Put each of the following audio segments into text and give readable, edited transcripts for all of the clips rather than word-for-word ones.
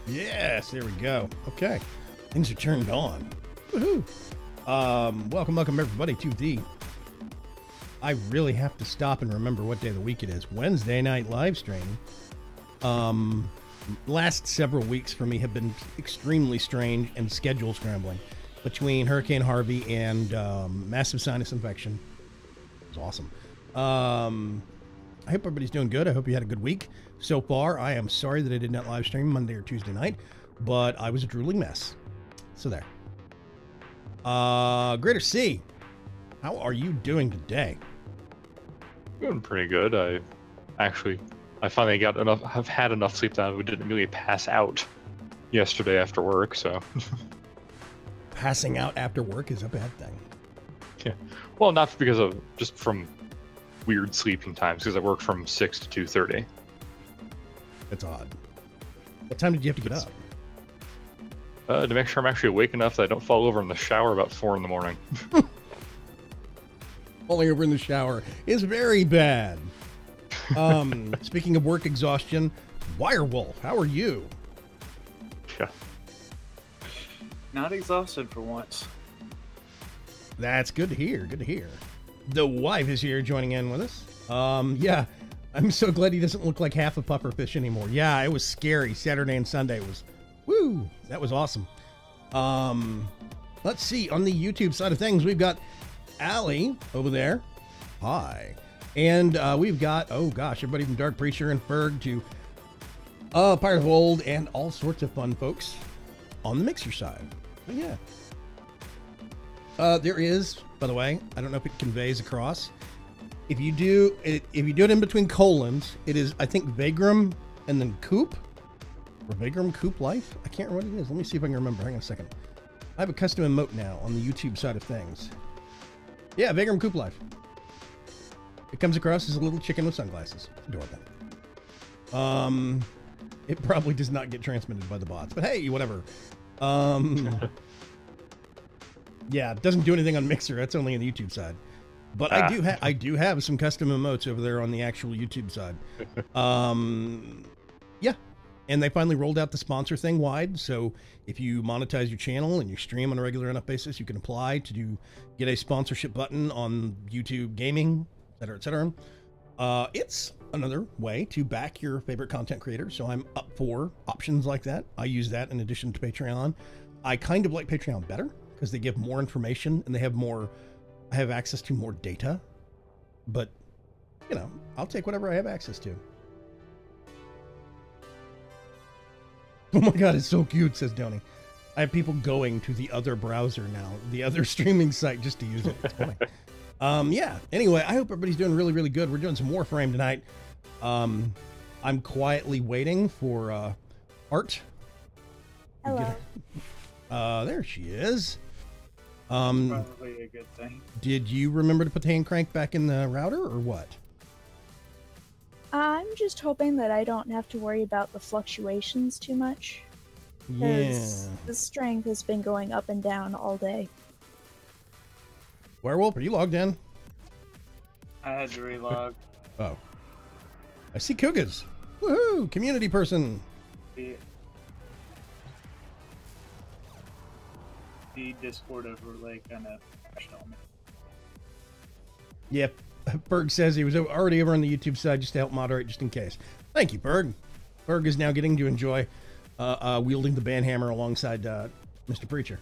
Yes, there we go. Okay. Things are turned on. Woohoo. Welcome everybody to the... I really have to stop and remember what day of the week it is. Wednesday night live stream. Last several weeks for me have been extremely strange and schedule scrambling between Hurricane Harvey and massive sinus infection. It was awesome. I hope everybody's doing good. I hope you had a good week so far. I am sorry that I did not live stream Monday or Tuesday night, but I was a drooling mess. So there. Greater C, how are you doing today? Doing pretty good. I finally got enough. I've had enough sleep that we didn't really pass out yesterday after work. So Passing out after work is a bad thing. yeah, well, not because of just from weird sleeping times, because I work from 6 to 2:30. That's odd. What time did you have to get up? To make sure I'm actually awake enough that I don't fall over in the shower about 4 in the morning. Falling over in the shower is very bad. Speaking of work exhaustion, Wirewolf, how are you? Yeah. Not exhausted for once. That's good to hear. Good to hear. The wife is here joining in with us. Yeah, I'm so glad he doesn't look like half a pufferfish anymore. Yeah, it was scary. Saturday and Sunday was, woo, that was awesome. Let's see, on the YouTube side of things, we've got Allie over there. Hi. And we've got, oh gosh, everybody from Dark Preacher and Ferg to Pirate of Old and all sorts of fun folks on the Mixer side. But yeah. There is, by the way, I don't know if it conveys across. If you do it in between colons, it is, I think, Vaygrim and then Coop. Or Vaygrim Coop Life? I can't remember what it is. Let me see if I can remember. Hang on a second. I have a custom emote now on the YouTube side of things. Yeah, Vaygrim Coop Life. It comes across as a little chicken with sunglasses. Adorable. It probably does not get transmitted by the bots, but hey, whatever. Yeah, it doesn't do anything on Mixer. That's only on the YouTube side. But I do have some custom emotes over there on the actual YouTube side. Yeah. And they finally rolled out the sponsor thing wide. So if you monetize your channel and you stream on a regular enough basis, you can apply to get a sponsorship button on YouTube Gaming, et cetera, et cetera. It's another way to back your favorite content creator. So I'm up for options like that. I use that in addition to Patreon. I kind of like Patreon better because they give more information and they have more, I have access to more data. But, you know, I'll take whatever I have access to. Oh my god, it's so cute, says Donnie. I have people going to the other browser now, the other streaming site, just to use it. It's funny. Yeah, anyway, I hope everybody's doing really, really good. We're doing some Warframe tonight. I'm quietly waiting for Art. Hello. There she is. Probably a good thing. Did you remember to put the hand crank back in the router, or what? I'm just hoping that I don't have to worry about the fluctuations too much. Yeah. Because the strength has been going up and down all day. Werewolf, are you logged in? I had to relog. Oh. I see Kugas. Woohoo! Community person. The Discord overlay kind of crashed on me. Yep. Berg says he was already over on the YouTube side just to help moderate, just in case. Thank you, Berg. Berg is now getting to enjoy wielding the banhammer alongside Mr. Preacher.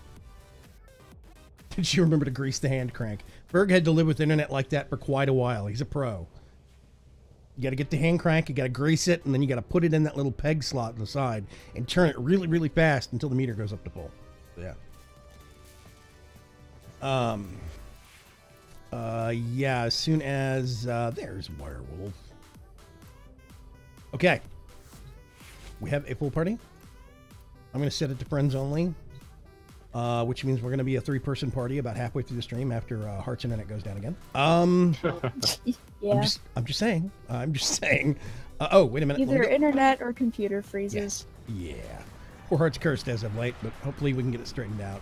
Did you remember to grease the hand crank? Berg had to live with internet like that for quite a while. He's a pro. You got to get the hand crank, you got to grease it, and then you got to put it in that little peg slot on the side and turn it really, really fast until the meter goes up to full. So, yeah. Yeah, as soon as, there's Werewolf. Okay. We have a full party. I'm going to set it to friends only, which means we're going to be a 3-person party about halfway through the stream after Heart's internet goes down again. Yeah. I'm just saying. Oh, wait a minute. Either internet or computer freezes. Yes. Yeah. Poor Heart's cursed as of late, but hopefully we can get it straightened out.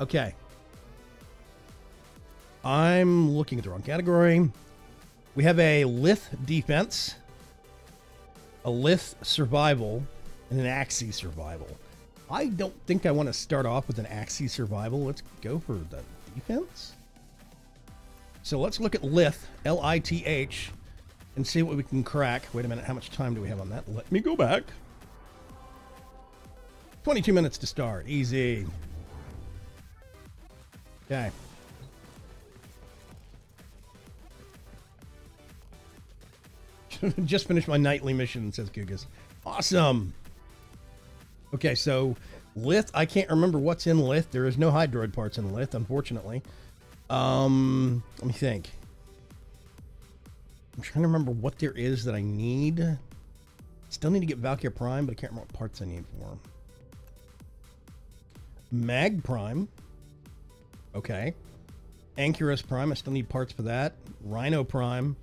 Okay. I'm looking at the wrong category. We have a Lith defense, a Lith survival, and an Axie survival. I don't think I want to start off with an Axie survival. Let's go for the defense. So let's look at Lith, L-I-T-H, and see what we can crack. Wait a minute, how much time do we have on that? Let me go back. 22 minutes to start. Easy. Okay. Just finished my nightly mission, says Gugas. Awesome. Okay, so Lith, I can't remember what's in Lith. There is no Hydroid parts in Lith, unfortunately. Let me think. I'm trying to remember what there is that I need. Still need to get Valkyr Prime, but I can't remember what parts I need for. Mag Prime. Okay. Ankyros Prime, I still need parts for that. Rhino Prime,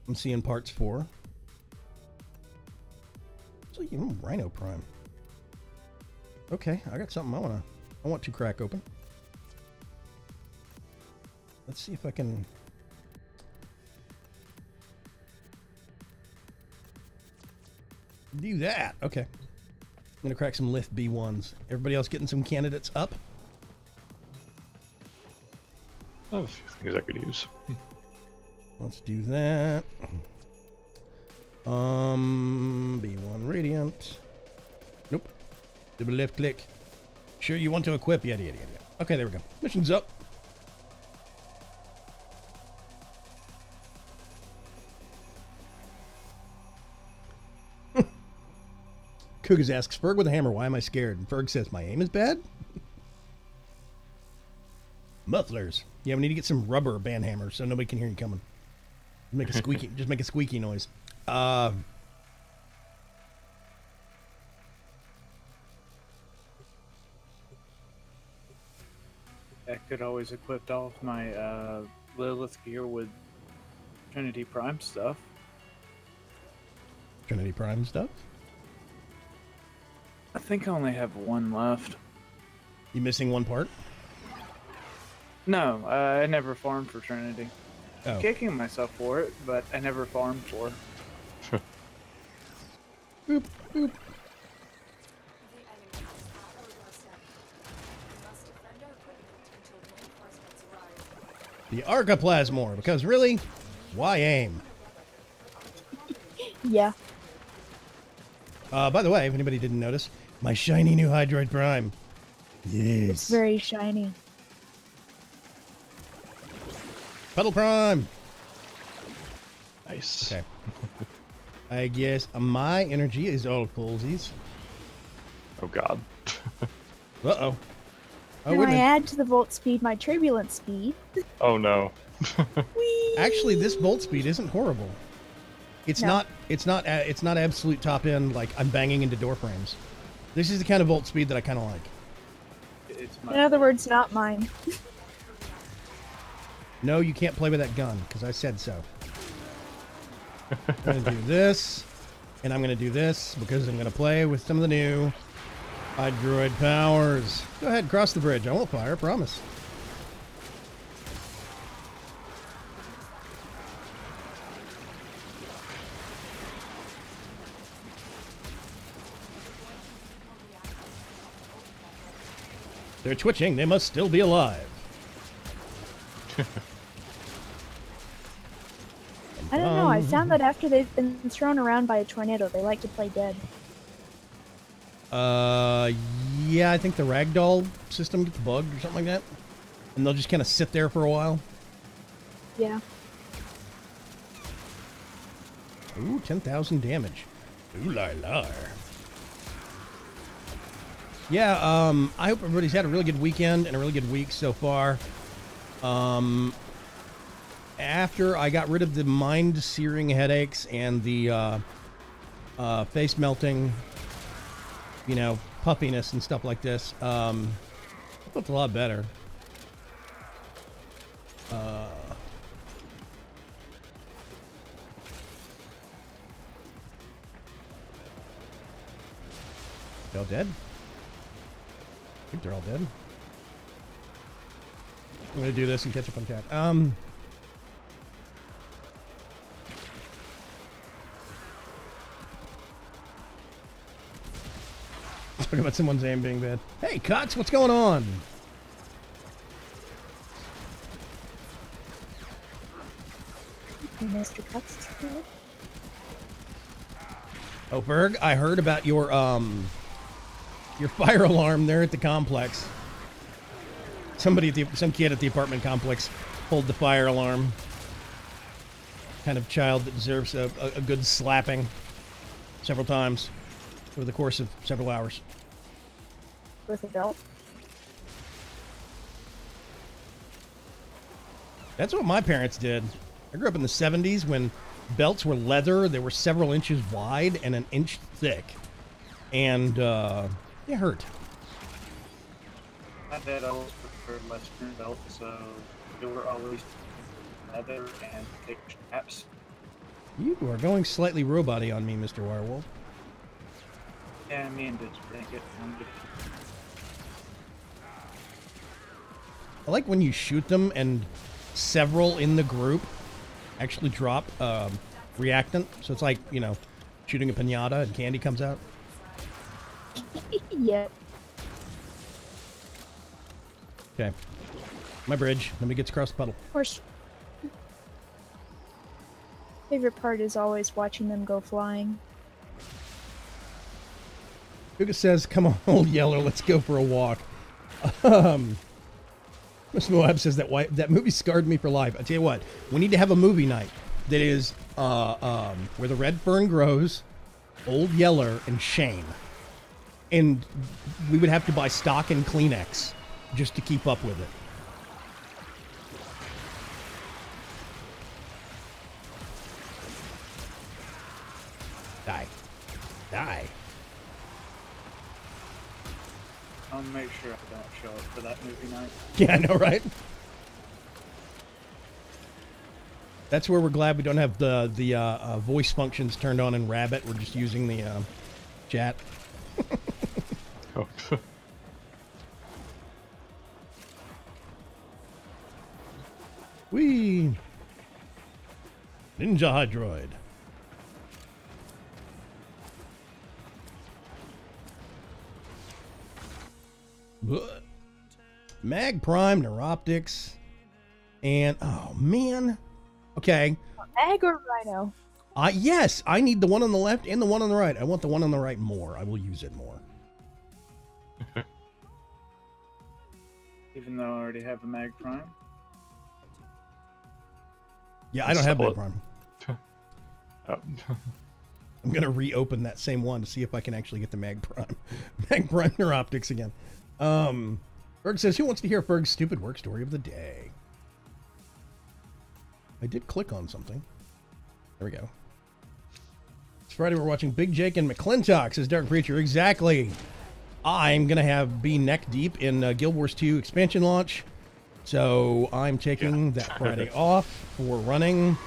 I'm seeing parts for. So, Rhino Prime. Okay, I got something I want to crack open. Let's see if I can. Do that. Okay. I'm going to crack some Lith B1s. Everybody else getting some candidates up? I have a few things I could use. Let's do that. B1 Radiant. Nope. Double left click. Sure you want to equip? Yada, yada, yada. Okay, there we go. Mission's up. Kugas asks, Ferg with a hammer, why am I scared? And Ferg says, my aim is bad? Mufflers. Yeah, we need to get some rubber band hammers so nobody can hear you coming. Make a squeaky, just make a squeaky noise. I could always equip all of my Lilith gear with Trinity Prime stuff. Trinity Prime stuff? I think I only have one left. You missing one part? No, I never farmed for Trinity. Oh. Kicking myself for it, but I never farmed for it. Boop, boop. The Archiplasmor, because really, why aim? Yeah. By the way, if anybody didn't notice, my shiny new Hydroid Prime. Yes. It's very shiny. Pedal Prime. Nice. Okay. I guess my energy is all fullsies. Oh god. Uh-oh. Oh, Can wait a I minute. add to the volt speed my turbulent speed? Oh no. Whee! Actually, this volt speed isn't horrible. It's No. not. It's not absolute top end. Like I'm banging into door frames. This is the kind of volt speed that I kind of like. It's In my other words, not mine. No, you can't play with that gun because I said so. I'm gonna do this, and I'm gonna do this because I'm gonna play with some of the new Hydroid powers. Go ahead, cross the bridge. I won't fire. I promise. They're twitching. They must still be alive. I don't know. I found that after they've been thrown around by a tornado, they like to play dead. Yeah, I think the ragdoll system gets bugged or something like that. And they'll just kind of sit there for a while. Yeah. Ooh, 10,000 damage. Ooh la la. Yeah, I hope everybody's had a really good weekend and a really good week so far. After I got rid of the mind-searing headaches and the face melting, you know, puffiness and stuff like this, I felt a lot better. They all dead? I think they're all dead. I'm gonna do this and catch up on chat. Talk about someone's aim being bad. Hey, Cuts, what's going on? Mr. Cuts. Oh, Berg, I heard about your fire alarm there at the complex. Some kid at the apartment complex pulled the fire alarm. Kind of child that deserves a good slapping several times over the course of several hours. With a belt. That's what my parents did. I grew up in the 70s when belts were leather. They were several inches wide and an inch thick. And it hurt. My dad always preferred Western belts, so they were always leather and thick straps. You are going slightly robot-y on me, Mr. Wirewolf. Yeah, me and Ditch drank it. I like when you shoot them and several in the group actually drop reactant. So it's like, you know, shooting a piñata and candy comes out. Yeah. Okay. My bridge. Let me get across the puddle. Of course. Favorite part is always watching them go flying. Huga says, come on, old Yeller, let's go for a walk. Mr. Moab says that movie scarred me for life. I tell you what, we need to have a movie night that is where the red fern grows, Old Yeller, and Shane. And we would have to buy stock and Kleenex just to keep up with it. Die. Die. I'll make sure I don't show up for that movie night. Yeah, I know, right? That's where we're glad we don't have the voice functions turned on in Rabbit. We're just using the chat. Oh. Whee! Ninja Hydroid. But Mag Prime, Neuroptics, and oh man, okay. Egg or Rhino? Yes, I need the one on the left and the one on the right. I want the one on the right more. I will use it more. Even though I already have a Mag Prime. Yeah, I don't have Mag Solid. Prime. Oh. I'm gonna reopen that same one to see if I can actually get the Mag Prime, Mag Prime Neuroptics again. Ferg says, who wants to hear Ferg's stupid work story of the day? I did click on something. There we go. It's Friday. We're watching Big Jake and McClintock, says Dark Preacher. Exactly. I'm going to be neck deep in Guild Wars 2 expansion launch. So I'm taking that Friday off for running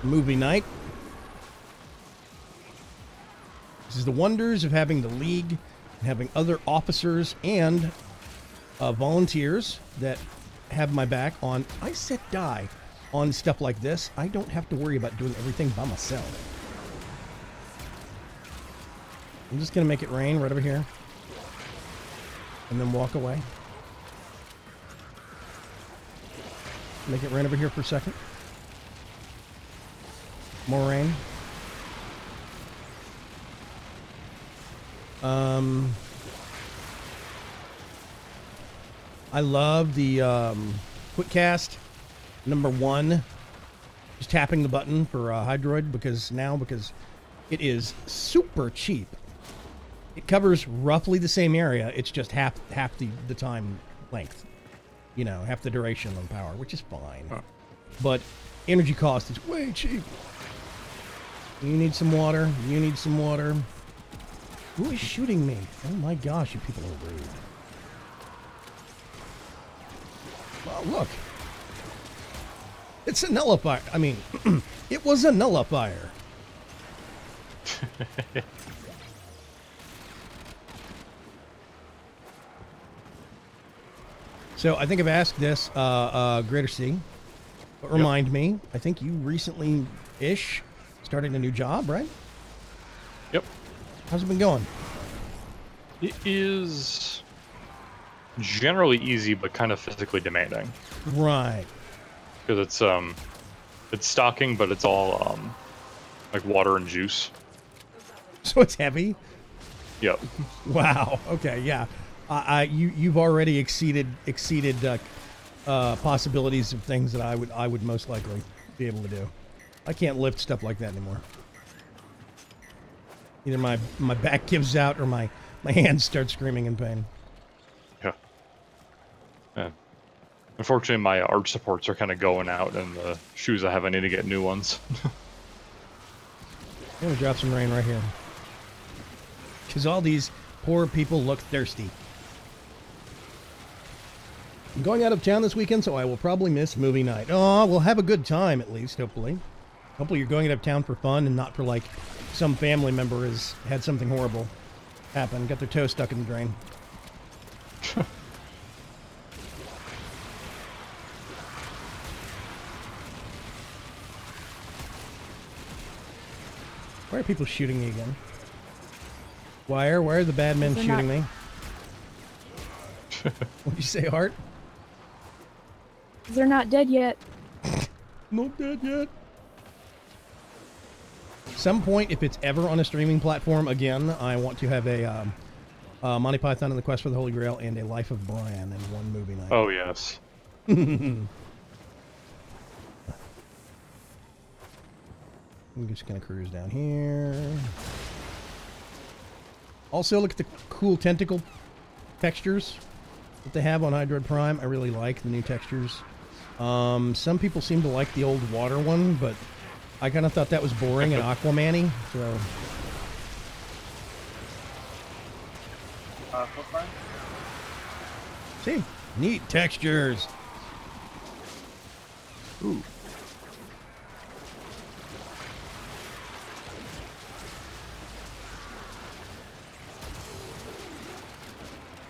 movie night. This is the wonders of having the League and having other officers and volunteers that have my back on. I sit die on stuff like this. I don't have to worry about doing everything by myself. I'm just going to make it rain right over here. And then walk away. Make it rain over here for a second. More rain. I love the quick cast #1. Just tapping the button for Hydroid because it is super cheap. It covers roughly the same area. It's just half the time length. You know, half the duration on power, which is fine. Huh. But energy cost is way cheap. You need some water. You need some water. Who is shooting me? Oh my gosh, you people are rude. Well, look. It's a nullifier. I mean, it was a nullifier. So I think I've asked this, Greater C, but remind me, I think you recently-ish started a new job, right? Yep. How's it been going? It is generally easy, but kind of physically demanding. Right. Because it's stocking, but it's all like water and juice. So it's heavy. Yep. Wow. Okay. Yeah. You've already exceeded possibilities of things that I would most likely be able to do. I can't lift stuff like that anymore. Either my back gives out or my hands start screaming in pain. Yeah. Unfortunately, my arch supports are kind of going out, and the shoes I have, I need to get new ones. I'm gonna drop some rain right here. Because all these poor people look thirsty. I'm going out of town this weekend, so I will probably miss movie night. Oh, we'll have a good time at least, hopefully. Hopefully you're going out of town for fun and not for, like, some family member has had something horrible happen, got their toe stuck in the drain. Why are people shooting me again? Why are the bad men shooting me? What'd you say, Art? They're not dead yet. Not dead yet. Some point, if it's ever on a streaming platform again, I want to have a Monty Python and the Quest for the Holy Grail and a Life of Brian in one movie night. Oh, yes. I'm just going to cruise down here. Also, look at the cool tentacle textures that they have on Hydroid Prime. I really like the new textures. Some people seem to like the old water one, but I kind of thought that was boring and Aquaman-y, so... See? Neat textures. Ooh.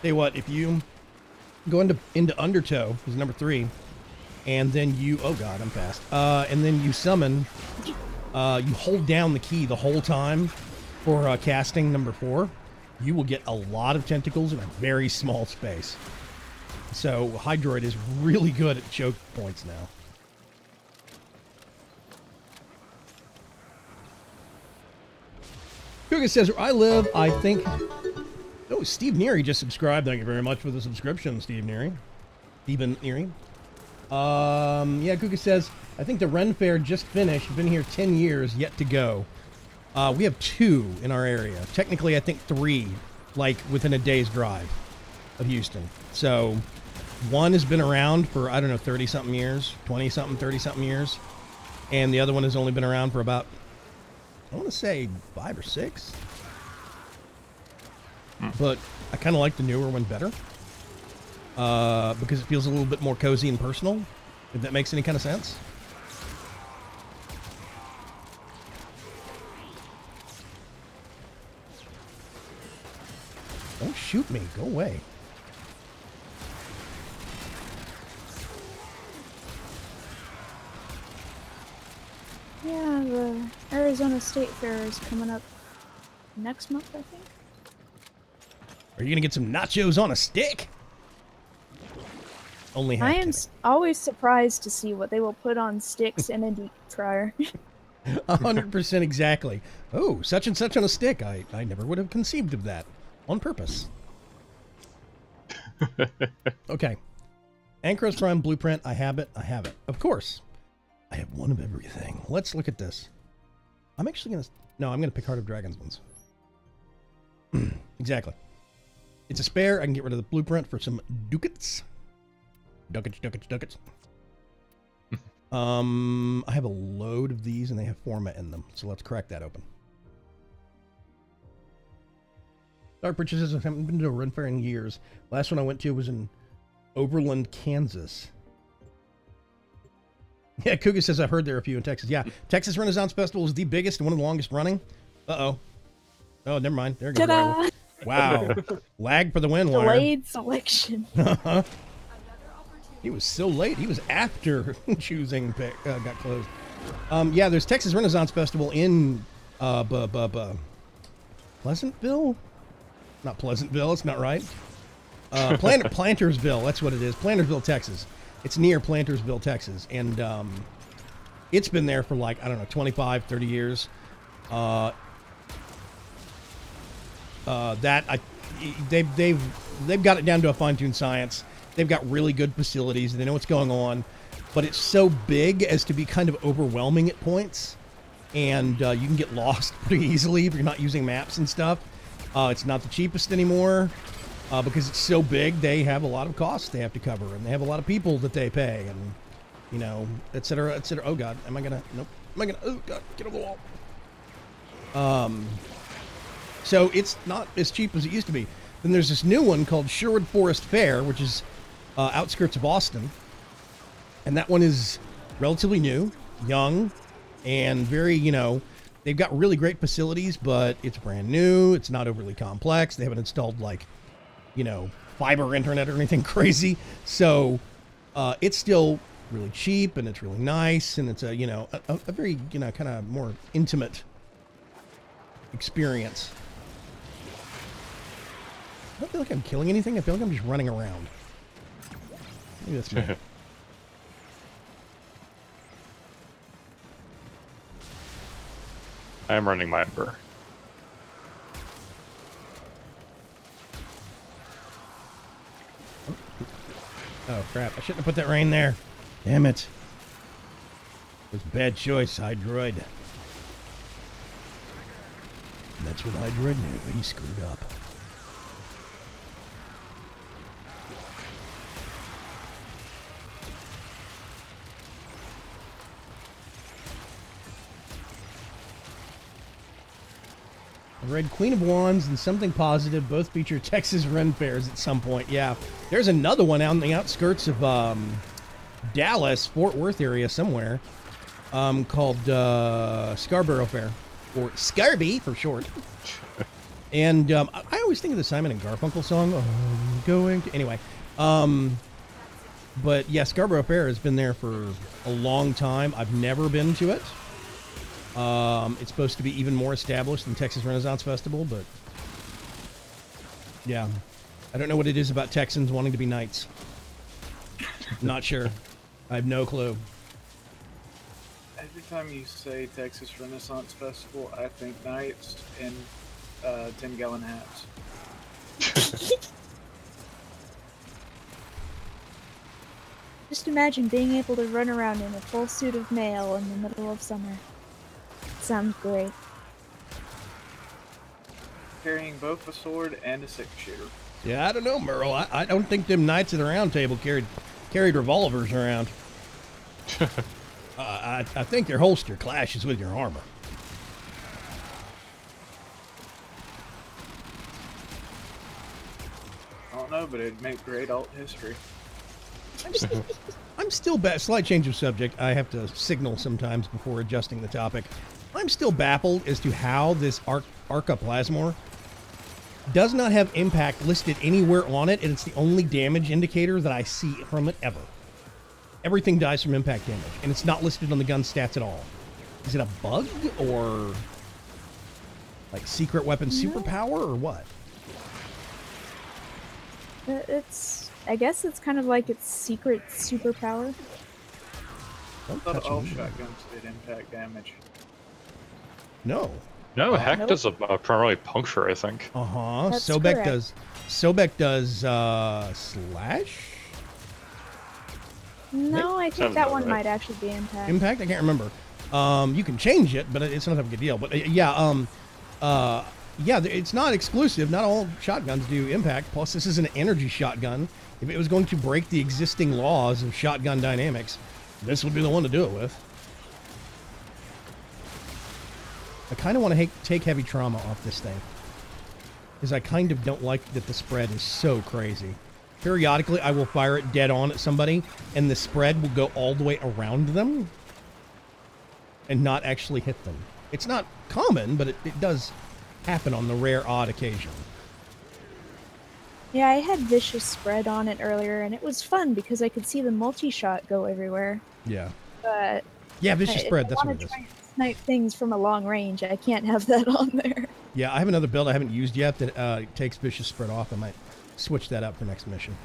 Tell you what, if you go into Undertow, is number 3, and then you... Oh god, I'm fast. And then you summon... you hold down the key the whole time for casting number 4, you will get a lot of tentacles in a very small space. So Hydroid is really good at choke points now. Kuga says, where I live, I think... Oh, Steve Neary just subscribed. Thank you very much for the subscription, Steve Neary. Steven Neary. Yeah, Kuga says, I think the Ren Fair just finished. Been here 10 years, yet to go. We have 2 in our area. Technically, I think 3, like, within a day's drive of Houston. So, one has been around for, I don't know, 30-something years, 20-something, 30-something years. And the other one has only been around for about, I want to say, 5 or 6. But I kind of like the newer one better. Because it feels a little bit more cozy and personal, if that makes any kind of sense. Don't shoot me. Go away. Yeah, the Arizona State Fair is coming up next month, I think. Are you going to get some nachos on a stick? Only half I am kidding. always surprised to see what they will put on sticks in a deep fryer. 100% exactly. Oh, such and such on a stick. I never would have conceived of that. On purpose. Okay. Ankros Prime Blueprint. I have it. I have it. Of course. I have one of everything. Let's look at this. I'm actually going to... No, I'm going to pick Heart of Dragons ones. Exactly. It's a spare. I can get rid of the blueprint for some ducats. Ducats. I have a load of these, and they have format in them. So let's crack that open. Dark purchases. I haven't been to a Ren Fair in years. Last one I went to was in Overland, Kansas. Yeah, Kuga says I've heard there are a few in Texas. Yeah, Texas Renaissance Festival is the biggest and one of the longest running. Uh-oh. Oh, never mind. There goes Ta-da! Wow. Lag for the win, Wire. Delayed selection. He was so late. He was after choosing got closed. Yeah, there's Texas Renaissance Festival in Pleasantville. Not Pleasantville. It's not right. Plantersville. That's what it is. Plantersville, Texas. It's near Plantersville, Texas, and it's been there for like, I don't know, 25, 30 years. They've got it down to a fine-tuned science. They've got really good facilities. They know what's going on, but it's so big as to be kind of overwhelming at points, and you can get lost pretty easily if you're not using maps and stuff. It's not the cheapest anymore because it's so big. They have a lot of costs they have to cover, and they have a lot of people that they pay, and you know, et cetera, et cetera. Oh God, am I gonna? Nope. Am I gonna? Oh God, get over the wall. So it's not as cheap as it used to be. Then there's this new one called Sherwood Forest Fair, which is outskirts of Austin. And that one is relatively new, young, and very, you know, they've got really great facilities, but it's brand new. It's not overly complex. They haven't installed, like, you know, fiber internet or anything crazy. So it's still really cheap, and it's really nice, and it's a, you know, a very, you know, kind of more intimate experience. I don't feel like I'm killing anything. I feel like I'm just running around. Maybe that's me. I am running my Ember. Oh crap, I shouldn't have put that rain there. Damn it. It was a bad choice, Hydroid. And that's what Hydroid knew. He screwed up. I read Queen of Wands and Something Positive both feature Texas Ren fairs at some point. Yeah, there's another one out on the outskirts of Dallas, Fort Worth area somewhere, called Scarborough Fair, or Scarby for short. And I always think of the Simon and Garfunkel song, I'm going to... Anyway, but yeah, Scarborough Fair has been there for a long time. I've never been to it. It's supposed to be even more established than Texas Renaissance Festival, but yeah, I don't know what it is about Texans wanting to be knights. Not sure. I have no clue. Every time you say Texas Renaissance Festival, I think knights in 10-gallon hats. Just imagine being able to run around in a full suit of mail in the middle of summer. Sounds great. Carrying both a sword and a six-shooter. Yeah, I don't know, Merle. I don't think them knights at the round table carried revolvers around. I think their holster clashes with your armor. I don't know, but it'd make great alt history. I'm still slight change of subject. I have to signal sometimes before adjusting the topic. I'm still baffled as to how this Arca Plasmor does not have impact listed anywhere on it, and it's the only damage indicator that I see from it ever. Everything dies from impact damage, and it's not listed on the gun stats at all. Is it a bug, or like secret weapon superpower, or what? I guess it's kind of like its secret superpower. I thought all shotguns did impact damage. No. No, Heck does a primarily puncture, I think. Sobek does. Sobek does slash. No, I think that one might actually be impact. Impact? I can't remember. You can change it, but it's not a big deal. But it's not exclusive. Not all shotguns do impact. Plus, this is an energy shotgun. If it was going to break the existing laws of shotgun dynamics, this would be the one to do it with. I kind of want to take heavy trauma off this thing, because I kind of don't like that the spread is so crazy. Periodically, I will fire it dead on at somebody, and the spread will go all the way around them and not actually hit them. It's not common, but it does happen on the rare odd occasion. Yeah, I had vicious spread on it earlier, and it was fun because I could see the multi-shot go everywhere. Yeah. But yeah, vicious spread. That's what it is. Snipe things from a long range. I can't have that on there. Yeah, I have another build I haven't used yet that takes vicious spread off. I might switch that up for next mission.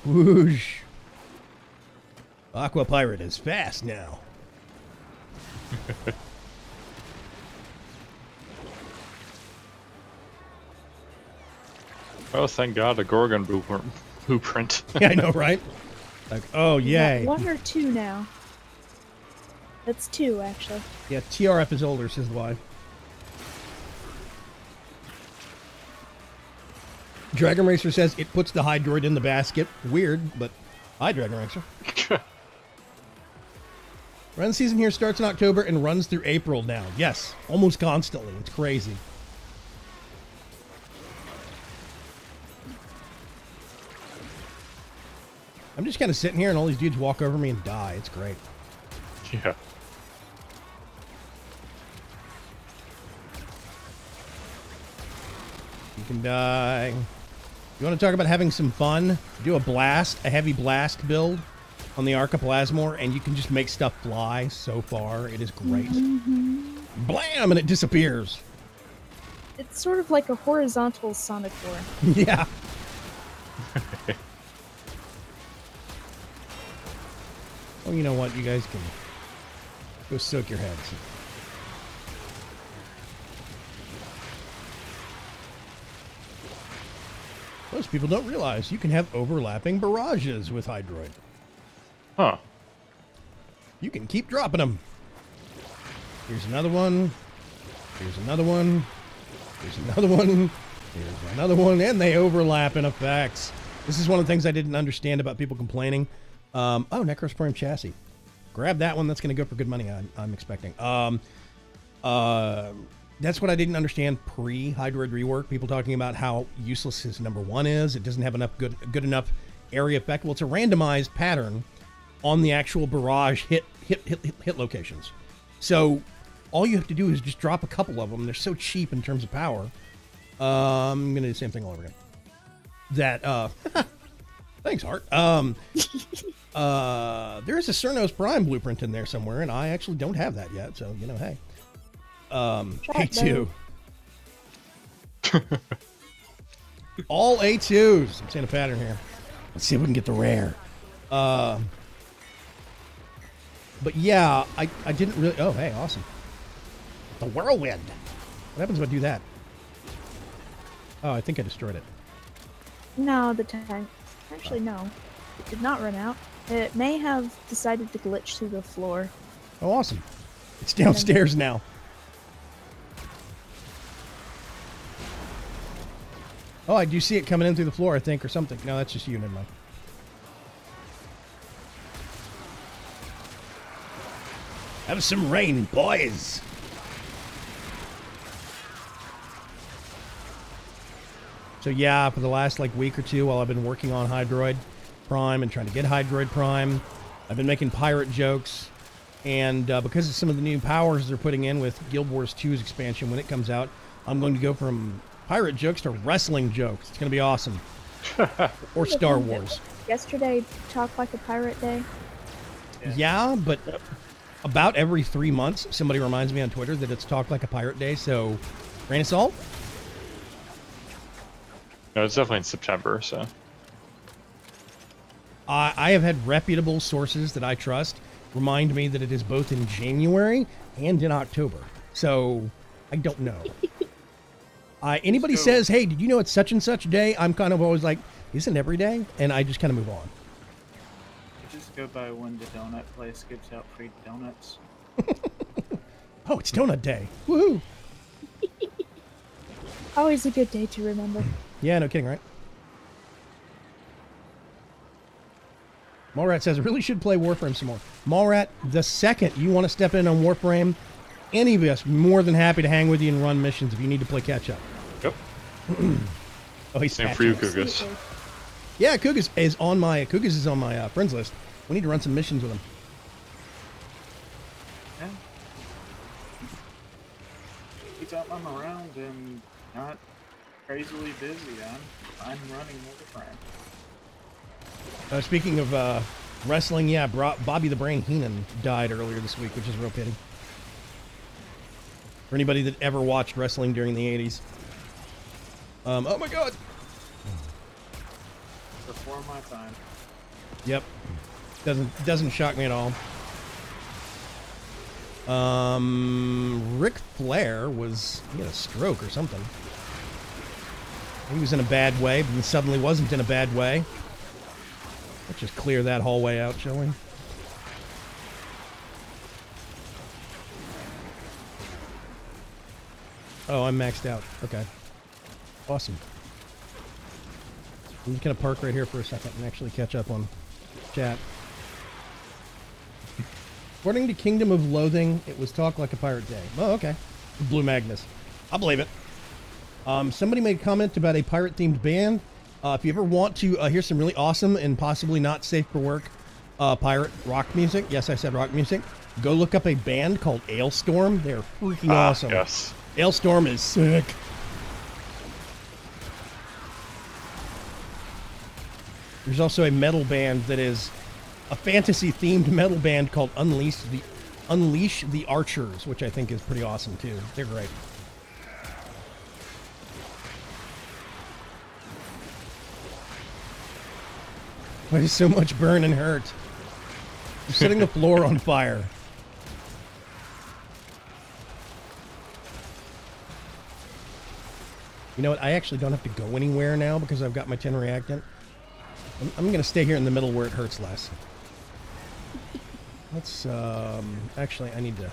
Whoosh. Aqua Pirate is fast now. Well, thank God, a Gorgon blueprint. Yeah, I know, right? Like, oh, yay. 1 or 2 now. That's 2, actually. Yeah, TRF is older, says why. Dragon Racer says it puts the Hydroid in the basket. Weird, but hi, Dragon Racer. Run season here starts in October and runs through April now. Yes, almost constantly. It's crazy. I'm just kind of sitting here and all these dudes walk over me and die. It's great. Yeah. You can die. You want to talk about having some fun? Do a heavy blast build on the Archiplasmor, and you can just make stuff fly so far. It is great. Blam! And it disappears. It's sort of like a horizontal Sonic War. Yeah. Oh, you know what? You guys can go soak your heads. Most people don't realize you can have overlapping barrages with Hydroid. Huh. You can keep dropping them. Here's another one. Here's another one. Here's another one. Here's another one. And they overlap in effects. This is one of the things I didn't understand about people complaining. Oh, Necrosporium chassis. Grab that one. That's going to go for good money, I'm expecting. That's what I didn't understand pre-Hydroid rework. People talking about how useless his number 1 is. It doesn't have enough good enough area effect. Well, it's a randomized pattern on the actual barrage hit locations. So all you have to do is just drop a couple of them. They're so cheap in terms of power. I'm going to do the same thing all over again. That, thanks, Hart. There is a Cernos Prime blueprint in there somewhere, and I actually don't have that yet. So, you know, hey. A2. All A2s. I'm seeing a pattern here. Let's see if we can get the rare. But yeah, I didn't really... Oh, hey, awesome. The Whirlwind. What happens if I do that? Oh, I think I destroyed it. No, the tank. Actually, no. It did not run out. It may have decided to glitch through the floor. Oh, awesome. It's downstairs now. Oh, I do see it coming in through the floor, I think, or something. No, that's just you, never mind. Have some rain, boys! So yeah, for the last week or two while I've been working on Hydroid Prime and trying to get Hydroid Prime, I've been making pirate jokes. And because of some of the new powers they're putting in with Guild Wars 2's expansion when it comes out, I'm going to go from pirate jokes to wrestling jokes. It's going to be awesome. Or Star Wars. Yesterday, Talk Like a Pirate Day. Yeah, but about every 3 months, somebody reminds me on Twitter that it's Talk Like a Pirate Day, so grain of salt? No, it's definitely in September, so. I have had reputable sources that I trust remind me that it is both in January and in October. So, I don't know. Anybody says, hey, did you know it's such and such day? I'm kind of always like, isn't every day? And I just kind of move on. Just go by when the donut place gives out free donuts. Oh, it's donut day. Woohoo! Always a good day to remember. Yeah, no kidding, right? Mallrat says, I really should play Warframe some more. Mallrat, the second you want to step in on Warframe, any of us more than happy to hang with you and run missions if you need to play catch up. Yep. Oh, he's Same for you, Kugas. Yeah, Kugas is on my friends list. We need to run some missions with him. Yeah. I'm around and not crazily busy. I'm running Warframe. Speaking of wrestling, yeah, Bobby the Brain Heenan died earlier this week, which is a real pity. For anybody that ever watched wrestling during the 80s. Oh my god! Before my time. Yep. Doesn't shock me at all. Ric Flair he had a stroke or something. He was in a bad way, but then suddenly wasn't in a bad way. Let's just clear that hallway out, shall we? Oh, I'm maxed out. Okay. Awesome. I'm just going to park right here for a second and actually catch up on chat. According to Kingdom of Loathing, it was Talk Like a Pirate Day. Oh, okay. Blue Magnus. I'll believe it. Somebody made a comment about a pirate-themed band. If you ever want to hear some really awesome and possibly not safe for work pirate rock music, yes, I said rock music, go look up a band called Ailstorm. They're freaking awesome. Yes. Ailstorm is sick. There's also a metal band that is a fantasy-themed metal band called Unleash the Archers, which I think is pretty awesome too. They're great. Why does so much burn and hurt? I'm setting the floor on fire. You know what? I actually don't have to go anywhere now because I've got my 10 reactant. I'm going to stay here in the middle where it hurts less. Let's, actually, I need to...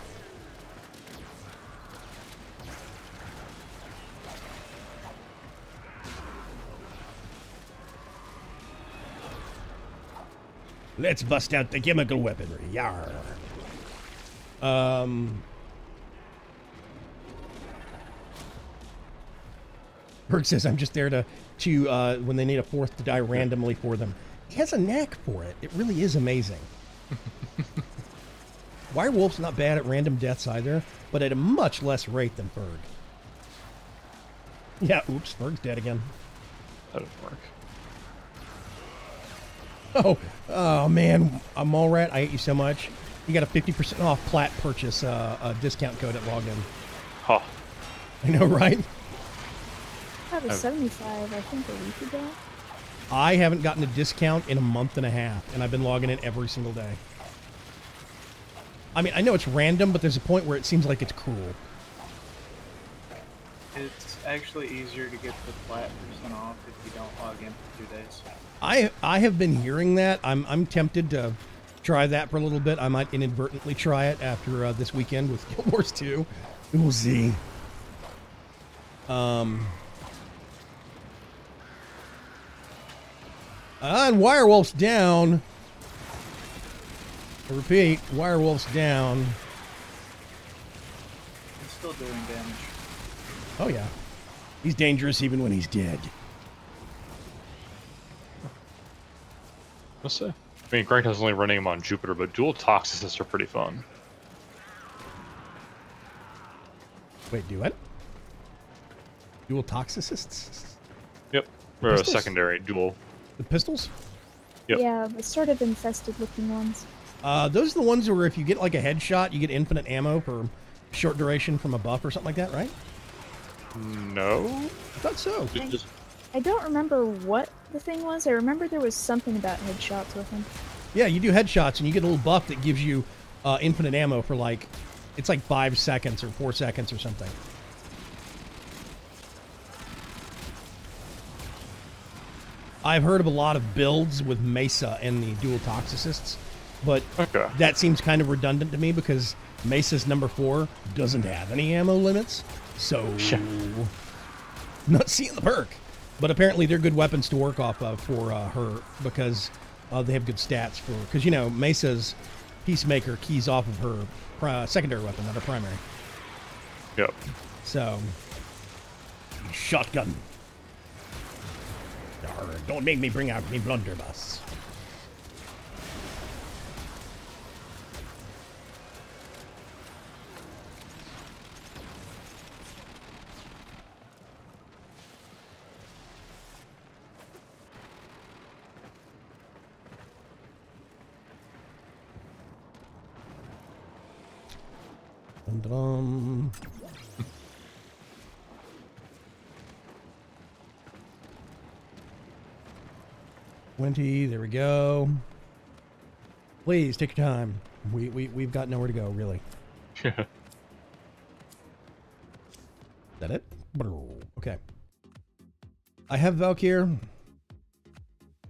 Let's bust out the chemical weaponry. Yarr. Berg says, I'm just there to when they need a fourth to die randomly for them. He has a knack for it. It really is amazing. Wirewolf's not bad at random deaths either, but at a much less rate than Berg. Yeah, oops, Berg's dead again. That didn't work. Oh man, I'm all right. I hate you so much. You got a 50% off plat purchase discount code at login. Huh. I know, right? That was 75, I think, a week ago. I haven't gotten a discount in a month and a half, and I've been logging in every single day. I mean, I know it's random, but there's a point where it seems like it's cruel. It's actually easier to get the flat % off if you don't log in for 2 days. I have been hearing that. I'm tempted to try that for a little bit. I might inadvertently try it after this weekend with Guild Wars 2. We'll see. And Wirewolf's down. I repeat, Wirewolf's down. It's still doing damage. Oh yeah. He's dangerous even when he's dead. Let's say. I mean, Greg has only running him on Jupiter, but dual toxicists are pretty fun. Wait, do what? Dual toxicists? Yep. Or a Pistols? secondary dual. The pistols? Yep. Yeah, the sort of infested looking ones. Those are the ones where if you get like a headshot, you get infinite ammo for short duration from a buff or something like that, right? No. I thought so. I don't remember what the thing was. I remember there was something about headshots with them. Yeah, you do headshots and you get a little buff that gives you infinite ammo for like, it's like 5 seconds or 4 seconds or something. I've heard of a lot of builds with Mesa and the dual toxicists, but Okay. that seems kind of redundant to me because Mesa's number 4 doesn't have any ammo limits, so not seeing the perk. But apparently they're good weapons to work off of for her because they have good stats for, because you know Mesa's Peacemaker keys off of her secondary weapon, not her primary. Yep. So shotgun. Don't make me bring out me blunderbuss. Dun-dun. 20. There we go. Please take your time. We've got nowhere to go, really. Is that it? Okay. I have Valkyr.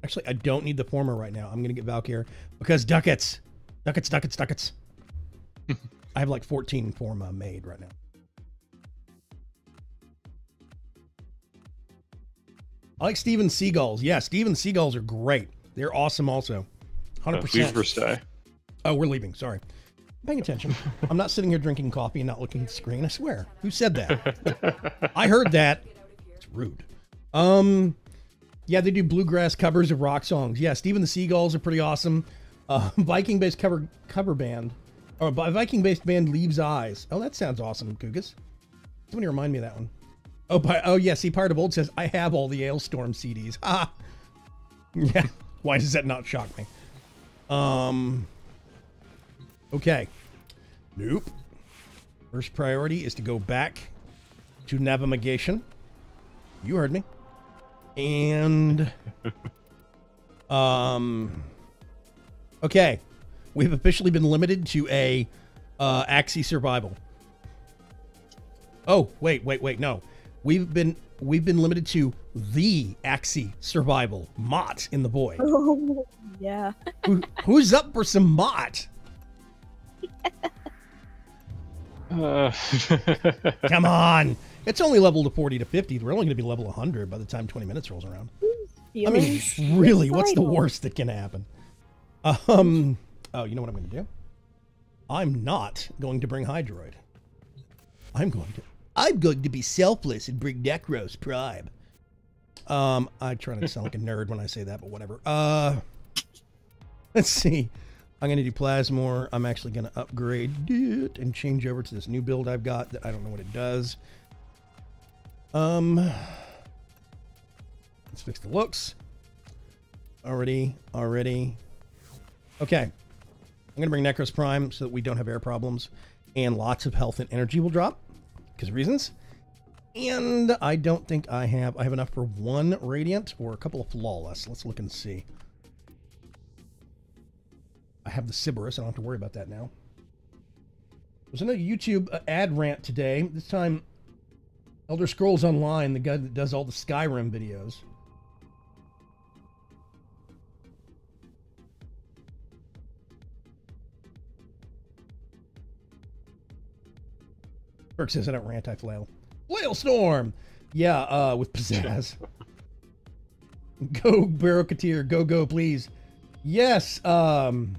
Actually, I don't need the former right now. I'm going to get Valkyr because ducats. Ducats. I have like 14 forma made right now. I like Steven Seagulls. Yeah, Steven Seagulls are great. They're awesome also. 100%. Leave or stay. Oh, we're leaving. Sorry. I'm paying attention. I'm not sitting here drinking coffee and not looking at the screen. I swear. Who said that? I heard that. It's rude. Yeah, they do bluegrass covers of rock songs. Yeah, Steven the Seagulls are pretty awesome. Viking-based cover band. Or Viking-based band Leaves Eyes. Oh, that sounds awesome, Kugas. Somebody remind me of that one. Oh yeah, see, Part of Old says, I have all the Ailstorm CDs. Ah! Yeah, why does that not shock me? Okay. Nope. First priority is to go back to navigation. You heard me. And, okay. We've officially been limited to a, Axie survival. Oh, wait, no. We've been limited to the Axie survival. Mott in the void. Oh, yeah. Who's up for some Mott? Come on. It's only level to 40 to 50. We're only going to be level 100 by the time 20 minutes rolls around. I mean, really, what's the worst that can happen? Oh, you know what I'm going to do? I'm not going to bring Hydroid. I'm going to be selfless and bring Necros Prime. I try not to sound like a nerd when I say that, but whatever. Let's see. I'm going to do Plasmor. I'm actually going to upgrade it and change over to this new build I've got that I don't know what it does. Let's fix the looks. Already. Okay. I'm going to bring Necros Prime so that we don't have air problems. And lots of health and energy will drop. Because of reasons. And I don't think I have enough for one Radiant or a couple of Flawless. Let's look and see. I have the Sybaris. I don't have to worry about that now. There's another YouTube ad rant today. This time, Elder Scrolls Online, the guy that does all the Skyrim videos. Burke says I don't rant, I flail. Flail Storm! Yeah, with pizzazz. Go, Barokatir. Go, please. Yes, I'm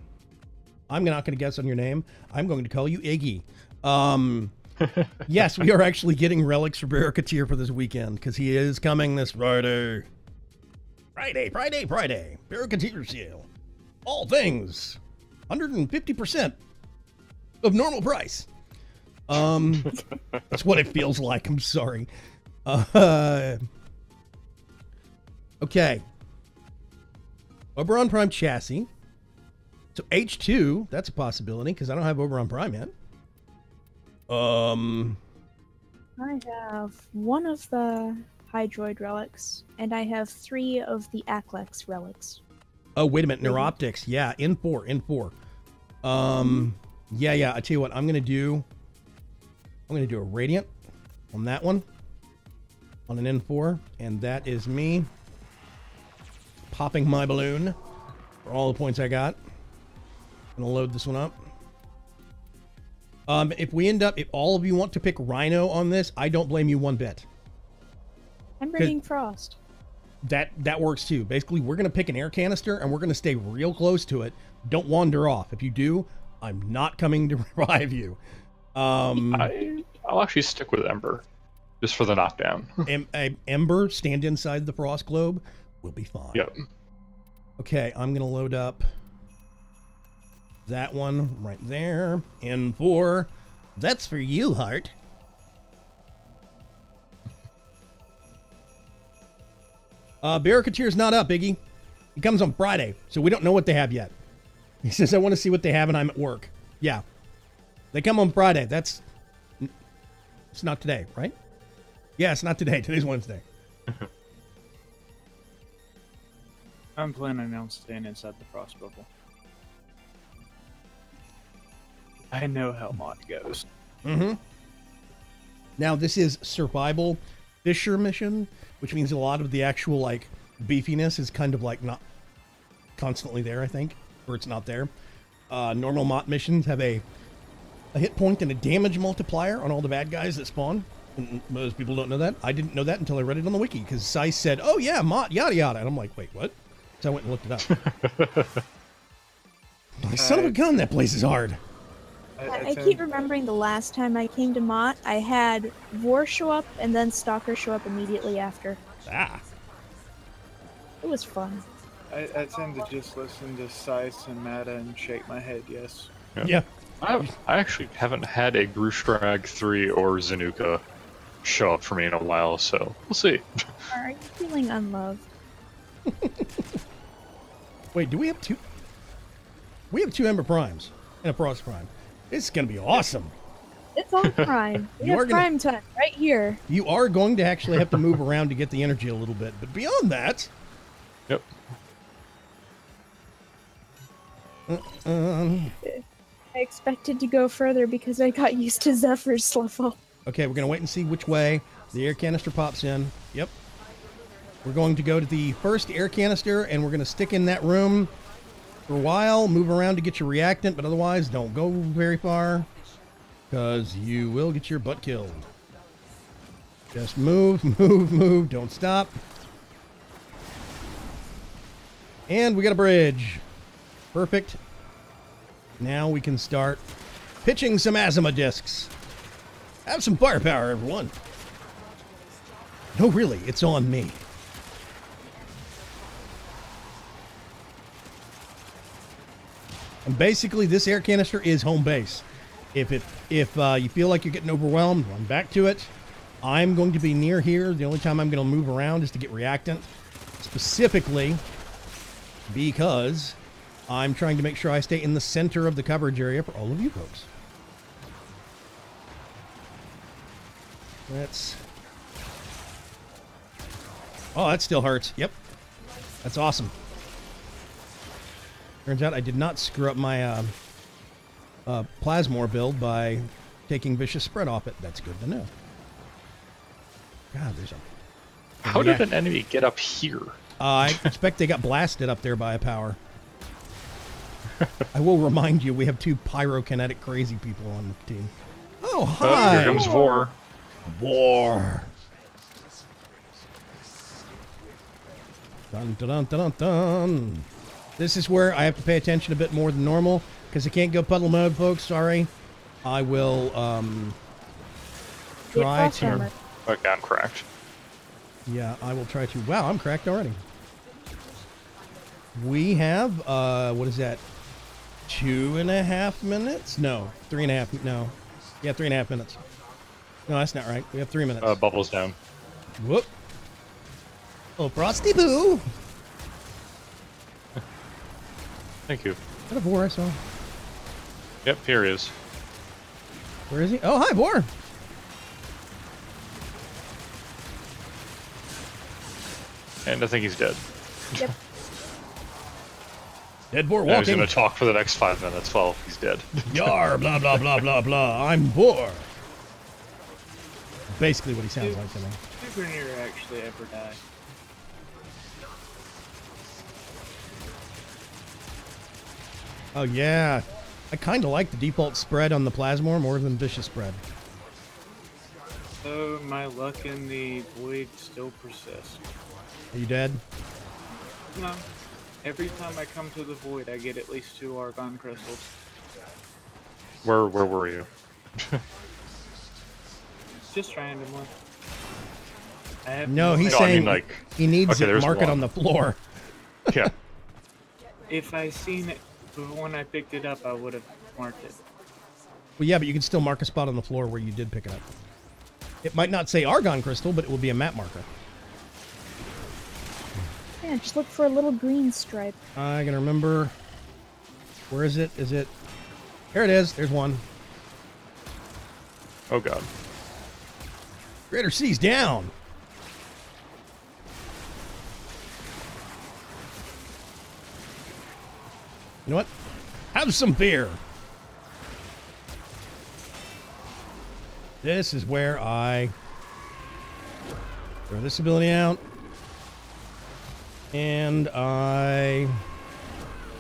not going to guess on your name. I'm going to call you Iggy. Yes, we are actually getting relics for Barokatir for this weekend, because he is coming this Friday. Friday. Barokatir sale. All things. 150% of normal price. That's what it feels like. I'm sorry. Okay. Oberon Prime chassis. So H2, that's a possibility because I don't have Oberon Prime yet. I have one of the Hydroid relics, and I have 3 of the Aklex relics. Oh, wait a minute. Neuroptics. Yeah, N4. Yeah. I tell you what, I'm gonna do a Radiant on that one. On an N4. And that is me popping my balloon for all the points I got. I'm gonna load this one up. If all of you want to pick Rhino on this, I don't blame you one bit. I'm bringing Frost. That works too. Basically, we're gonna pick an air canister and we're gonna stay real close to it. Don't wander off. If you do, I'm not coming to revive you. I'll actually stick with Ember, just for the knockdown. Ember, stand inside the Frost Globe. We'll be fine. Yep. Okay, I'm gonna load up that one right there. N4. That's for you, Heart. Barokatir's not up, Iggy. He comes on Friday, so we don't know what they have yet. He says, I want to see what they have, and I'm at work. Yeah. They come on Friday. It's not today, right? Yeah, it's not today. Today's Wednesday. I'm planning on staying inside the frost bubble. I know how mod goes. Mm-hmm. Now, this is survival fisher mission, which means a lot of the actual, like, beefiness is kind of, like, not constantly there, I think, or it's not there. Normal MOT missions have a hit point and a damage multiplier on all the bad guys that spawn. And most people don't know that. I didn't know that until I read it on the wiki, because Sice said, oh yeah, MOT, yada yada. And I'm like, wait, what? So I went and looked it up. My son of a gun, that place is hard. I keep remembering the last time I came to Mott, I had Vor show up and then Stalker show up immediately after. Ah. It was fun. I tend to just listen to Sice and Mata and shake my head, yes. Yeah. I actually haven't had a Grushtrag 3 or Zanuka show up for me in a while, so we'll see. Are you feeling unloved? Wait, do we have two? We have two Ember Primes and a Frost Prime. This is going to be awesome. It's all Prime. We have Prime time right here. You are going to actually have to move around to get the energy a little bit, but beyond that... Yep. I expected to go further because I got used to Zephyr's level. Okay, we're going to wait and see which way the air canister pops in. Yep. We're going to go to the first air canister, and we're going to stick in that room for a while, move around to get your reactant, but otherwise don't go very far, because you will get your butt killed. Just move, move, move, don't stop. And we got a bridge. Perfect. Now we can start pitching some Azima discs. Have some firepower, everyone. No, really, it's on me. And basically, this air canister is home base. If you feel like you're getting overwhelmed, run back to it. I'm going to be near here. The only time I'm going to move around is to get reactant. Specifically because I'm trying to make sure I stay in the center of the coverage area for all of you folks. Oh, that still hurts. Yep. That's awesome. Turns out I did not screw up my Plasmor build by taking Vicious Spread off it. That's good to know. God, there's a... How did an enemy get up here? I expect they got blasted up there by a power. I will remind you, we have two pyrokinetic crazy people on the team. Oh, hi! Here comes Vor. War. Dun, dun, dun, dun, dun. This is where I have to pay attention a bit more than normal, because I can't go puddle mode, folks. Sorry. I will try to... Okay, I'm cracked. Yeah, I will try to... Wow, I'm cracked already. We have, what is that? 2.5 minutes? No, 3.5. No. Yeah, 3.5 minutes. No, that's not right. We have 3 minutes. Bubbles down. Whoop. Oh, Frosty Boo! Thank you. Is that a Vor I saw? Yep, here he is. Where is he? Oh, hi, Vor! And I think he's dead. Yep. Dead Vor Now he's walking. going to talk for the next 5 minutes while he's dead. Yar, blah, blah, blah, blah, blah. I'm Vor. Basically what he sounds like to me. Never near actually ever die. Oh, yeah. I kind of like the default spread on the Plasmor more than Vicious Spread. So my luck in the void still persists. Are you dead? No. Every time I come to the void, I get at least 2 Argon crystals. Where were you? Just randomly. I have No, he's No, I saying mean, like... he needs Okay, it there's mark it one. on the floor. Yeah. If I seen it when I picked it up, I would have marked it. Well, yeah, but you can still mark a spot on the floor where you did pick it up. It might not say Argon Crystal, but it will be a map marker. Yeah, just look for a little green stripe. I can remember. Where is it? Is it? Here it is. There's one. Oh, God. Greater C's down. You know what? Have some beer. This is where I throw this ability out. And I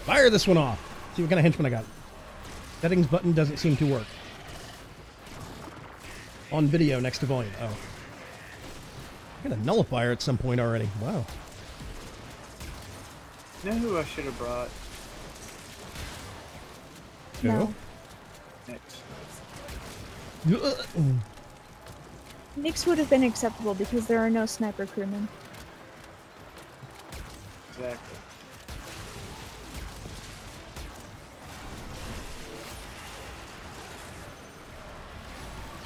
fire this one off. See what kind of henchman I got. Settings button doesn't seem to work. On video next to volume. Oh. I got a nullifier at some point already. Wow. You know who I should have brought? No. Next. Nyx would have been acceptable because there are no sniper crewmen. Exactly.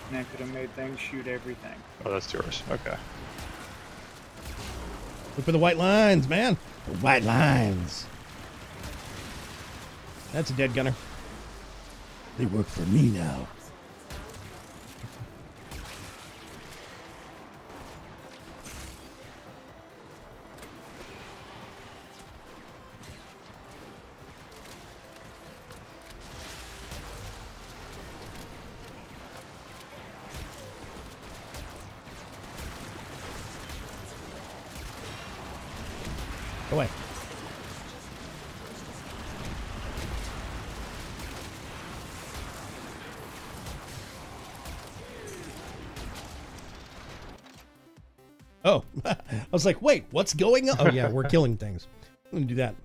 And I could have made things shoot everything. Oh, that's yours. Okay. Look for the white lines, man. The white lines. That's a dead gunner. They work for me now. Go away. Oh, I was like, wait, what's going on? Oh, yeah, we're killing things. I'm going to do that.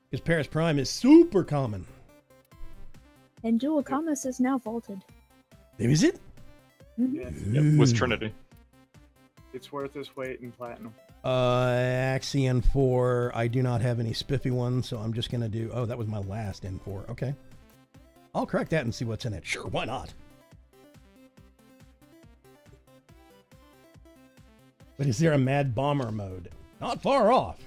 Because Paris Prime is super common. And Dual Commerce is now vaulted. Is it? Yeah. Yep, with Trinity. It's worth its weight in platinum. Axion 4. I do not have any spiffy ones, so I'm just going to do... Oh, that was my last N4. Okay. I'll crack that and see what's in it. Sure, why not? But is there a Mad Bomber mode? Not far off.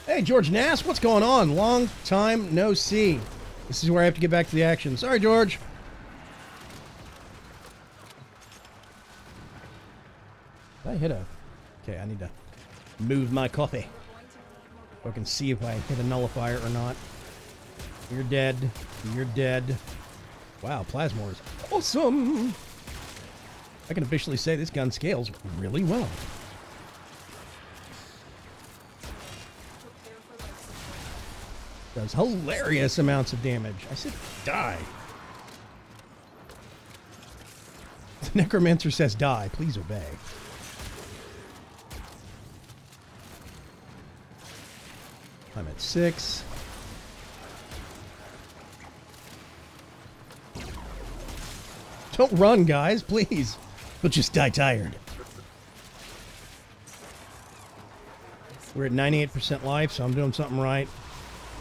Hey, George Nass, what's going on? Long time no see. This is where I have to get back to the action. Sorry, George. Did I hit a... Okay, I need to move my coffee so I can see if I hit a nullifier or not. You're dead. You're dead. Wow, Plasmor is awesome. I can officially say this gun scales really well. Does hilarious amounts of damage. I said die. The Necromancer says die. Please obey. I'm at 6. Don't run, guys, please. But just die tired. We're at 98% life, so I'm doing something right.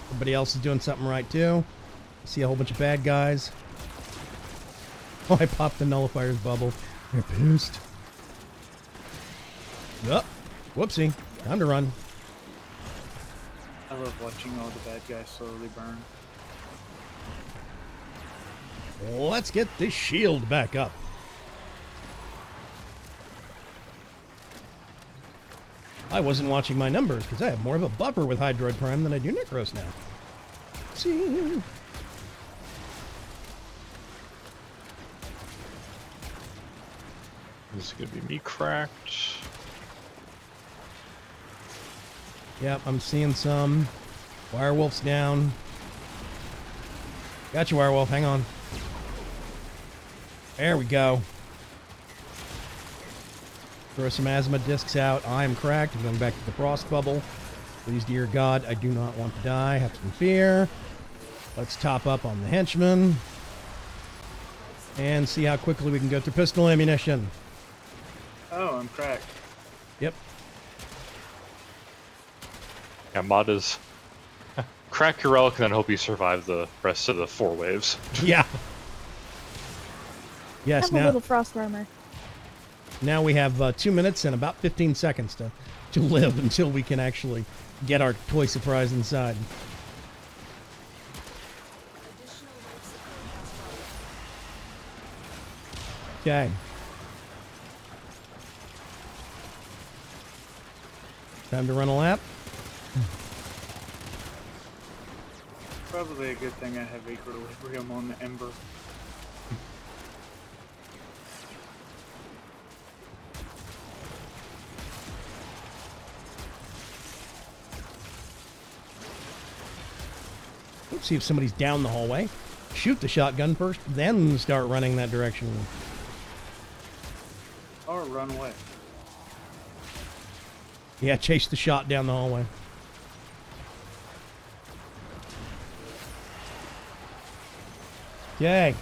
Everybody else is doing something right, too. I see a whole bunch of bad guys. Oh, I popped the nullifier's bubble. They're pissed. Yup. Whoopsie. Time to run. I love watching all the bad guys slowly burn. Let's get this shield back up. I wasn't watching my numbers because I have more of a buffer with Hydroid Prime than I do Necros now. See? This is gonna be me cracked. Yep, I'm seeing some. Wirewolf's down. Got you, Wirewolf. Hang on. There we go. Throw some asthma discs out. I am cracked. I'm going back to the frost bubble. Please, dear God, I do not want to die. Have some fear. Let's top up on the henchman. And see how quickly we can go through pistol ammunition. Oh, I'm cracked. Yep. Yeah, mod is crack your relic and then hope you survive the rest of the 4 waves. Yeah. Yes, Have a little frost armor. now we have 2 minutes and about 15 seconds to live until we can actually get our toy surprise inside. Okay. Time to run a lap. Probably a good thing I have equilibrium on the Ember. Let's see if somebody's down the hallway. Shoot the shotgun first, then start running that direction. Or run away. Yeah, chase the shot down the hallway. Okay.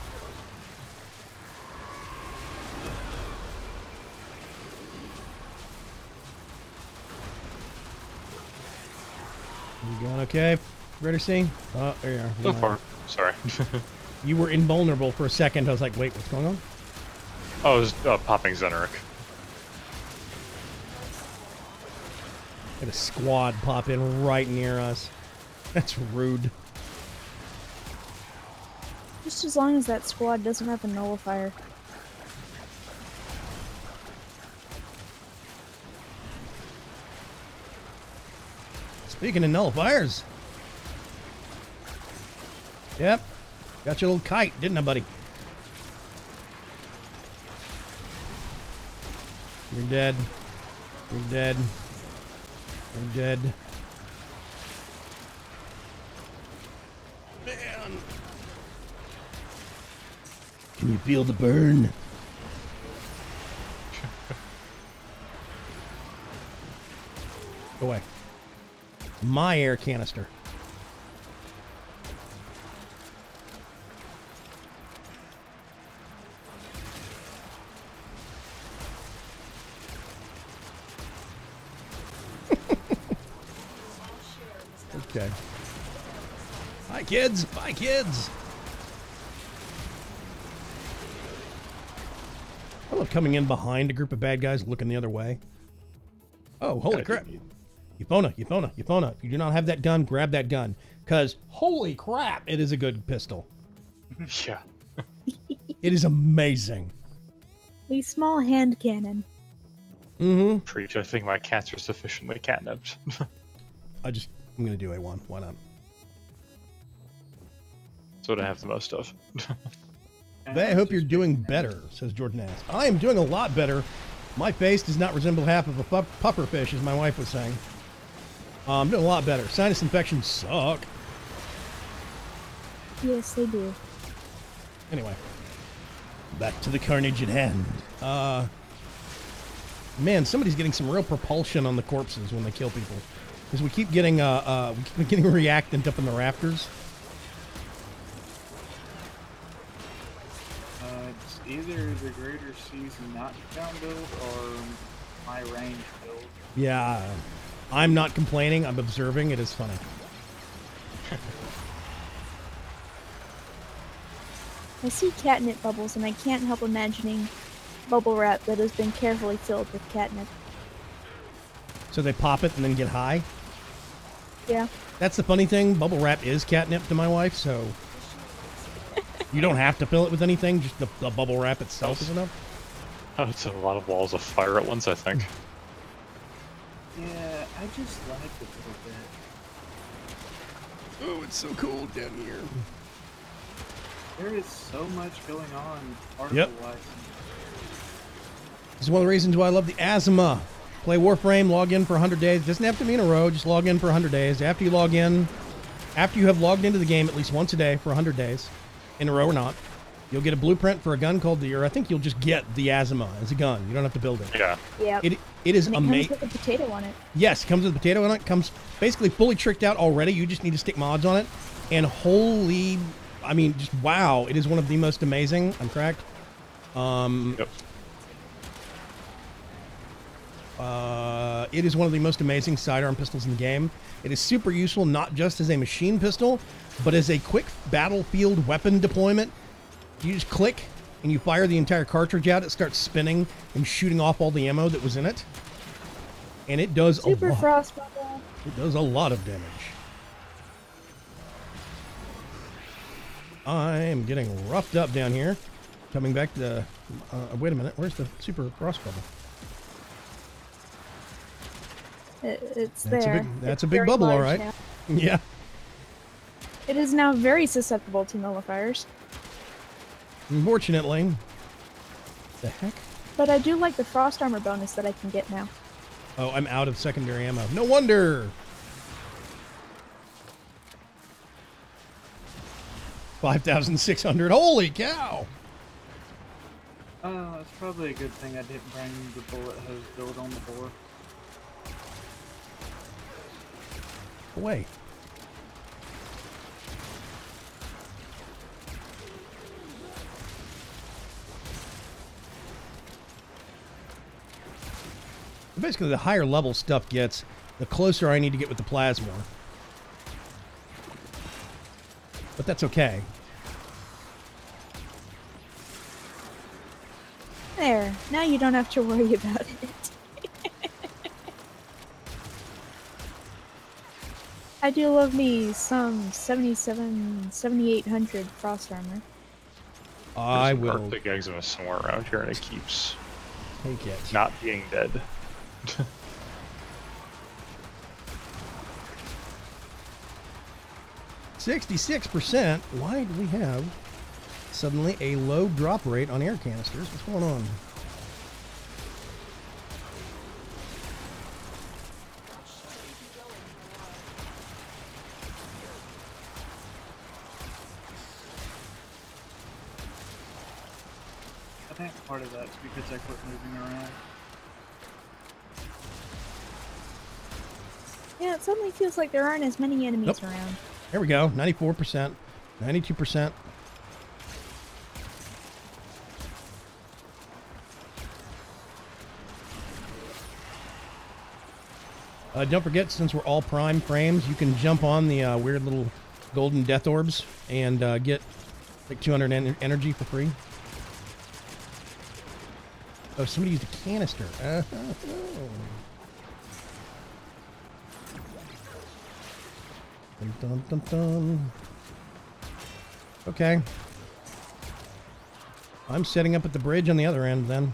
You going okay? Ready to see? Oh, there you are. So far. Sorry. You were invulnerable for a second. I was like, wait, what's going on? Oh, I was popping Zeneric. Had a squad pop in right near us. That's rude. Just as long as that squad doesn't have a nullifier. Speaking of nullifiers. Yep. Got your little kite, didn't I, buddy? You're dead. You're dead. You're dead. Man. Can you feel the burn? Go away. My air canister. Okay. Bye, kids. Bye, kids. I love coming in behind a group of bad guys looking the other way. Oh, holy crap. Yupona. You do not have that gun, grab that gun. Because, holy crap, it is a good pistol. Yeah. It is amazing. A small hand cannon. Mm-hmm. Preach, I think my cats are sufficiently catnipped. I'm going to do A1. Why not? That's what I have the most of. I hope you're doing better, says Jordan Ass. I am doing a lot better. My face does not resemble half of a puffer fish, as my wife was saying. I'm doing a lot better. Sinus infections suck. Yes, they do. Anyway. Back to the carnage at hand. Man, somebody's getting some real propulsion on the corpses when they kill people. Because we keep getting reactant up in the rafters. It's either the Greater Seas knockdown build or my range build. Yeah, I'm not complaining. I'm observing. It is funny. I see catnip bubbles, and I can't help imagining bubble wrap that has been carefully filled with catnip. So they pop it and then get high? Yeah. That's the funny thing. Bubble wrap is catnip to my wife, so you don't have to fill it with anything. Just the bubble wrap itself is enough. Oh, it's a lot of walls of fire at once, I think. Yeah, I just like it a little bit. Oh, it's so cold down here. There is so much going on Yep. particle-wise. This is one of the reasons why I love the asthma. Play Warframe, log in for 100 days. Doesn't have to be in a row, just log in for 100 days. After you log in, after you have logged into the game at least once a day for 100 days, in a row or not, you'll get a blueprint for a gun called or I think you'll just get the asthma as a gun. You don't have to build it. Yeah. Yeah. It is And it amazing. comes with a potato on it. Yes, it comes with a potato on it. Comes basically fully tricked out already. You just need to stick mods on it. And holy, I mean, just wow. It is one of the most amazing. I'm correct. Yep. It is one of the most amazing sidearm pistols in the game. It is super useful, not just as a machine pistol, but as a quick battlefield weapon deployment. You just click and you fire the entire cartridge out. It starts spinning and shooting off all the ammo that was in it. And it does Super a lot. frost bubble. It does a lot of damage. I am getting roughed up down here. Coming back to the... wait a minute. Where's the super frost bubble? It's That's there. that's It's a big very bubble, all large right. now. Yeah. It is now very susceptible to nullifiers. Unfortunately. The heck? But I do like the frost armor bonus that I can get now. Oh, I'm out of secondary ammo. No wonder. 5,600. Holy cow. It's probably a good thing I didn't bring the bullet hose build on the board. Away. Basically, the higher level stuff gets, the closer I need to get with the plasma. But that's okay. There. Now you don't have to worry about it. I do love me some 7,800 frost armor. I There's an will Arctic eczema somewhere around here, and it keeps take it. not being dead. 66%. Why do we have suddenly a low drop rate on air canisters? What's going on? I think part of that's because I quit moving around. Yeah, it suddenly feels like there aren't as many enemies Nope. around. There we go. 94%. 92%. Don't forget, since we're all prime frames, you can jump on the weird little golden death orbs and get like 200 energy for free. Oh, somebody used a canister. Dun, dun, dun, dun. Okay. I'm setting up at the bridge on the other end then.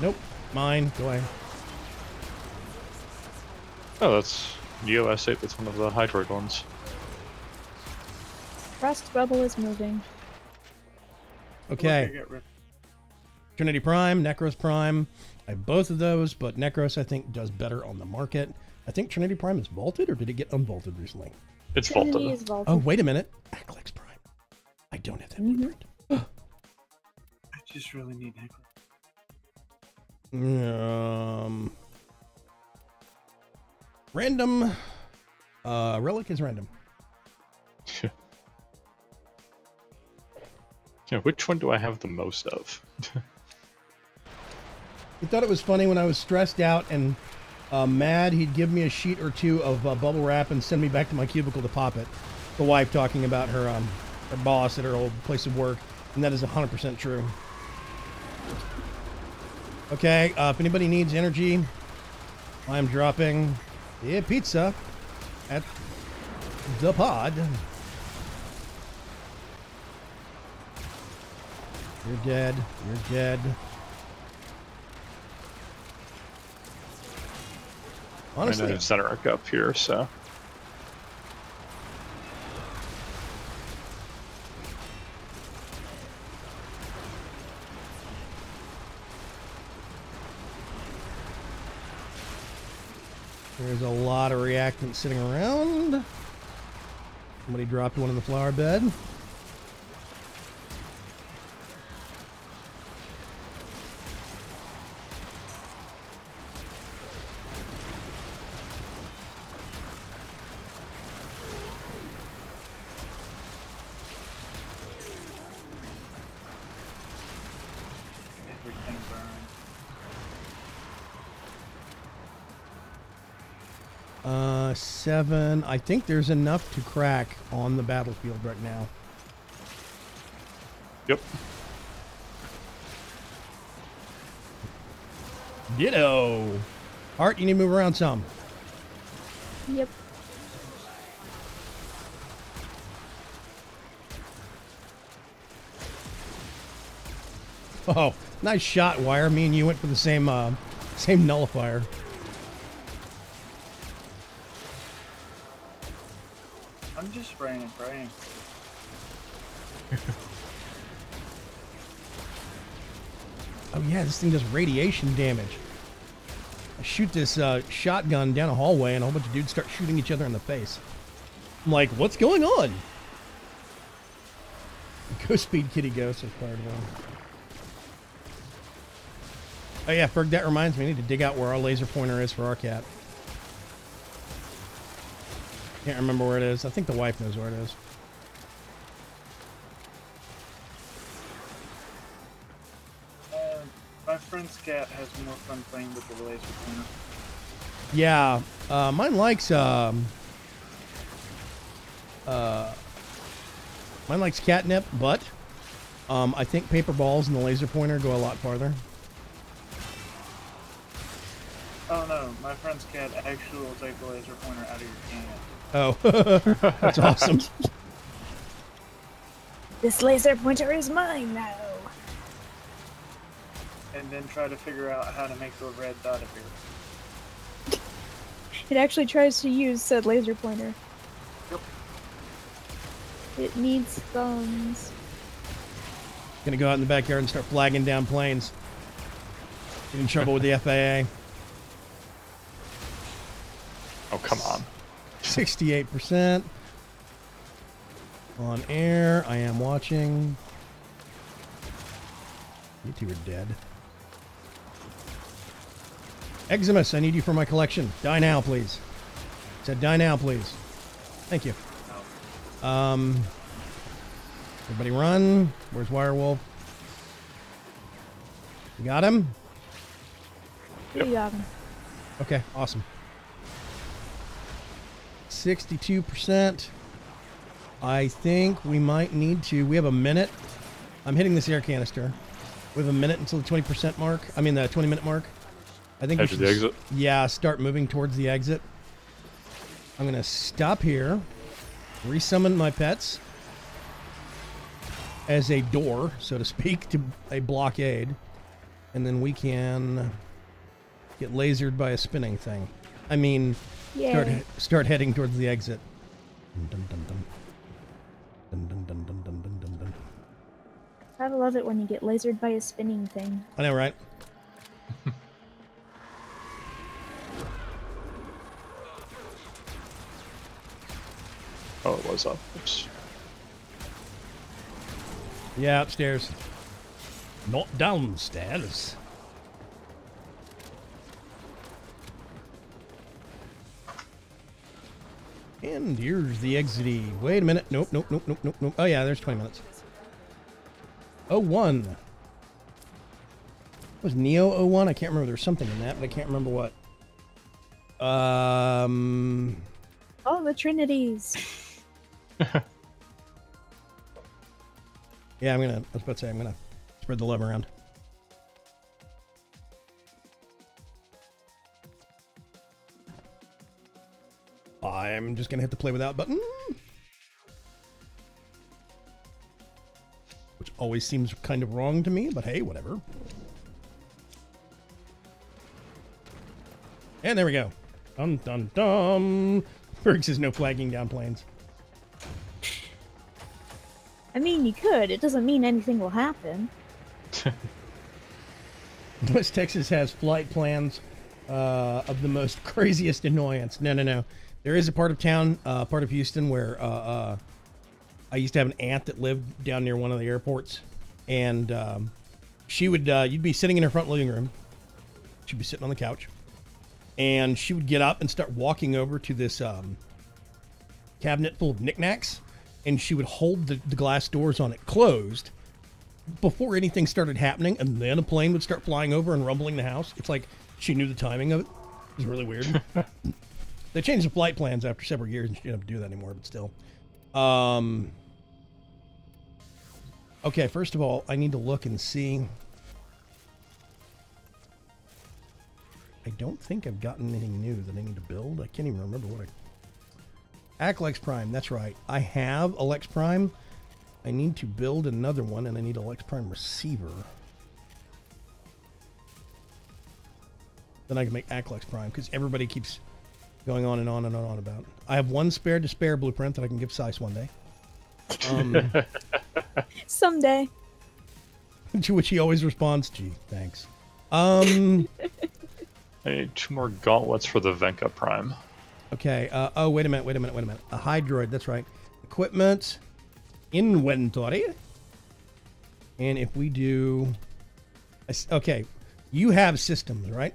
Nope. Mine. Go away. Oh, that's USA. That's one of the Hydroid ones. Frost bubble is moving. Okay. Look, I got rid- Trinity Prime, Necros Prime. I have both of those, but Necros, I think, does better on the market. I think Trinity Prime is vaulted, or did it get unvaulted recently? It's Trinity vaulted. is vaulted. Oh, wait a minute. Aclex Prime. I don't have that blueprint. I just really need necklace. Random. Relic is random. Yeah, which one do I have the most of? I thought it was funny when I was stressed out and mad, he'd give me a sheet or two of bubble wrap and send me back to my cubicle to pop it. The wife talking about her boss at her old place of work, and that is 100% true. Okay, if anybody needs energy, I'm dropping a pizza at the pod. You're dead. You're dead. Honestly, I know center arc up here, so. there's a lot of reactants sitting around. Somebody dropped one in the flower bed. Everything burned. 7. I think there's enough to crack on the battlefield right now. Yep. Ditto. Art, you need to move around some. Yep. Oh, nice shot, Wire. Me and you went for the same nullifier. I'm just spraying and praying. Oh yeah, this thing does radiation damage. I shoot this shotgun down a hallway and a whole bunch of dudes start shooting each other in the face. I'm like, what's going on? Go Speed Kitty Ghost is part of one. Oh yeah, Ferg, that reminds me, I need to dig out where our laser pointer is for our cat. Can't remember where it is. I think the wife knows where it is. My friend's cat has more fun playing with the laser pointer. Yeah, mine likes catnip, but I think paper balls and the laser pointer go a lot farther. Oh no, my friend's cat actually will take the laser pointer out of your can. Oh, that's awesome. This laser pointer is mine now. And then try to figure out how to make the red dot appear. It actually tries to use said laser pointer. Yep. It needs thumbs. Gonna go out in the backyard and start flagging down planes. Get in trouble with the FAA. Oh, come on. 68%. On air, I am watching. You two are dead. Eximus, I need you for my collection. Die now, please. Said die now, please. Thank you. Everybody run. Where's Wirewolf? You got him? You got him. Okay, awesome. 62%. I think we might need to... We have a minute. I'm hitting this air canister. We have a minute until the 20% mark. I mean, the 20-minute mark. I think we Edge of should... the exit? Yeah, start moving towards the exit. I'm going to stop here. Resummon my pets. As a door, so to speak, to a blockade. And then we can... get lasered by a spinning thing. I mean... Yay. Start heading towards the exit. Dun, dun, dun. Dun, dun, dun, dun, dun, dun, dun, dun. Gotta love it when you get lasered by a spinning thing. I know, right? Oh, it was up. Oops. Yeah, upstairs. Not downstairs. And here's the exity. Wait a minute. Nope, nope, nope, nope, nope, nope. Oh, yeah, there's 20 minutes. 01. Was Neo 01? I can't remember. There's something in that, but I can't remember what. Oh, the Trinities. Yeah, I was about to say, I'm gonna spread the love around. I'm just gonna hit the play without button. Which always seems kind of wrong to me, but hey, whatever. And there we go. Dun dun dun. Berg says no flagging down planes. I mean, you could. It doesn't mean anything will happen. West Texas has flight plans of the most craziest annoyance. No. There is a part of town, part of Houston, where I used to have an aunt that lived down near one of the airports, and she would, you'd be sitting in her front living room. She'd be sitting on the couch, and she would get up and start walking over to this cabinet full of knickknacks, and she would hold the glass doors on it closed before anything started happening, and then a plane would start flying over and rumbling the house. It's like she knew the timing of it. It was really weird. They changed the flight plans after several years, and she didn't have to do that anymore, but still. Okay, first of all, I need to look and see. I don't think I've gotten anything new that I need to build. I can't even remember what I... Alex Prime, that's right. I have Alex Prime. I need to build another one, and I need Alex Prime receiver. Then I can make Aclex Prime, because everybody keeps going on and on and on about. I have one spare to spare blueprint that I can give Sice one day. Someday. To which he always responds, gee, thanks. I need 2 more gauntlets for the Venka Prime. Okay, oh, wait a minute. A Hydroid, that's right. Equipment, inventory. And if we do... Okay, you have systems, right?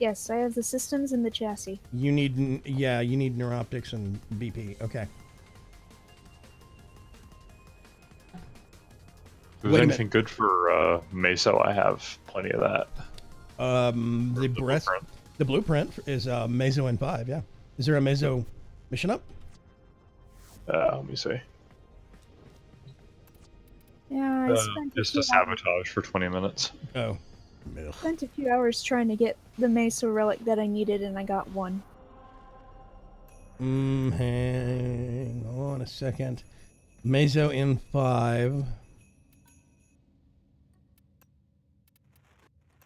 Yes, I have the systems and the chassis. You need, yeah, you need neuroptics and BP. Okay. If there's anything good for Meso, I have plenty of that. The blueprint is Meso N5, yeah. Is there a Meso mission up? Let me see. Yeah, I spent Just a sabotage for 20 minutes. Oh. Spent a few hours trying to get the Meso relic that I needed, and I got one. Hang on a second. Meso N5.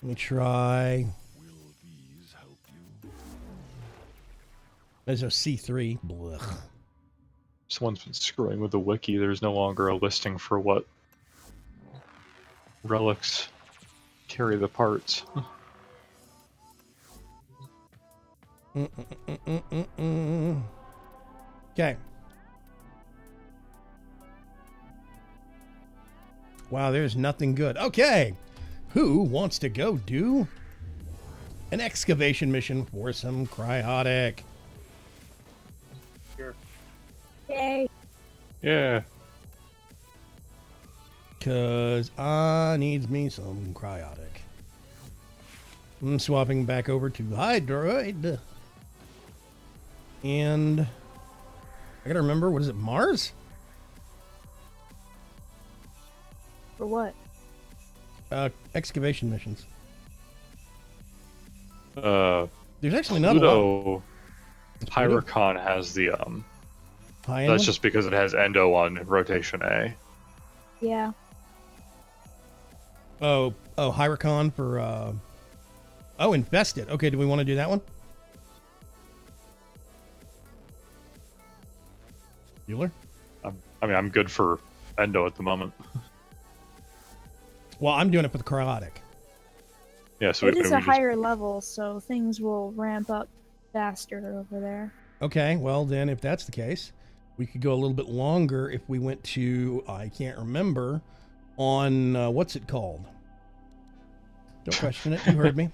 Let me try. Meso C3. Blech. Someone's been screwing with the wiki. There's no longer a listing for what relics carry the parts. Okay. Wow, there's nothing good. Okay. Who wants to go do an excavation mission for some cryotic? Sure. Yay! Yeah. Cause I needs me some cryotic. I'm swapping back over to Hydroid. And I gotta remember, what is it, Mars? For what? Excavation missions. There's actually not a lot. Hyricon has the High that's just because it has Endo on rotation A. Yeah. Oh, Hyricon for Infested. Okay, do we want to do that one? Bueller? I'm good for Endo at the moment. Well, I'm doing it for the cryotic. Yeah, so It is a higher level, so things will ramp up faster over there. Okay, well then, if that's the case, we could go a little bit longer if we went to, I can't remember, on, what's it called? Don't question it, you heard me.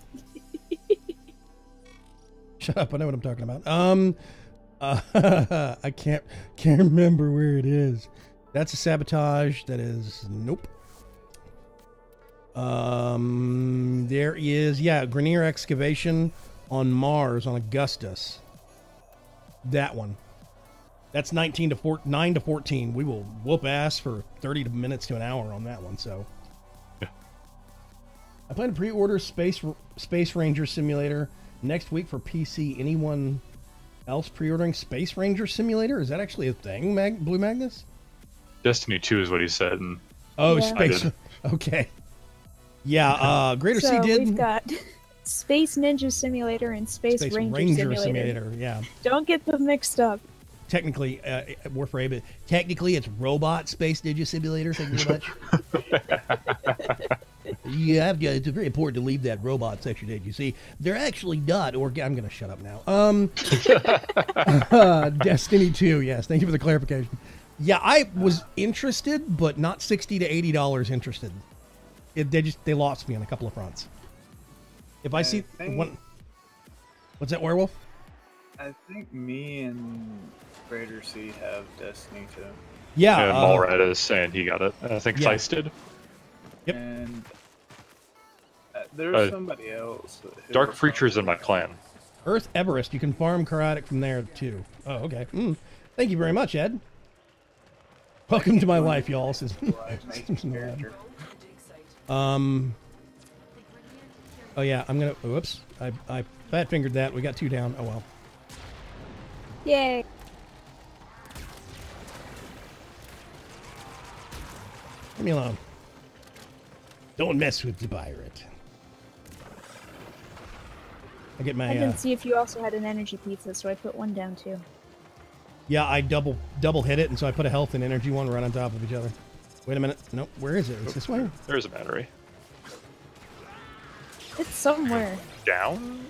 Shut up, I know what I'm talking about. I can't remember where it is. That's a sabotage, that is, nope. There is, Grenier Excavation on Mars, on Augustus. That one. That's 9 to 14. We will whoop ass for 30 minutes to an hour on that one, so. Yeah. I plan to pre-order Space Ranger Simulator next week for PC. Anyone else pre-ordering Space Ranger Simulator? Is that actually a thing, Blue Magnus? Destiny 2 is what he said. And oh, yeah. Space. Okay. Yeah, Greater C did. We've got Space Ninja Simulator and Space Ranger Simulator. Yeah. Don't get them mixed up. Technically, Warframe, but technically it's Robot Space Ninja Simulator. Thank you very much. It's very important to leave that robot section in. You see, they're actually not. I'm going to shut up now. Destiny 2. Yes, thank you for the clarification. Yeah, I was interested, but not $60 to $80 interested. They lost me on a couple of fronts. If I see one, what's that, Werewolf? I think me and Greater C have Destiny 2. Yeah, and Malrad is saying he got it. I think Feist did. Yep. And there's somebody else. Dark Preacher's in my clan. Earth Everest. You can farm cryotic from there too. Oh, okay. Thank you very much, Ed. Welcome to my life, y'all. Says. Oh yeah, I'm gonna. Whoops, I fat fingered that. We got 2 down. Oh well. Yay! Leave me alone. Don't mess with the pirate. I get my. I didn't see if you also had an energy pizza, so I put one down too. Yeah, I double hit it, and so I put a health and energy one right on top of each other. Wait a minute. Nope. Where is it? It's this way? There's a battery. It's somewhere. Down?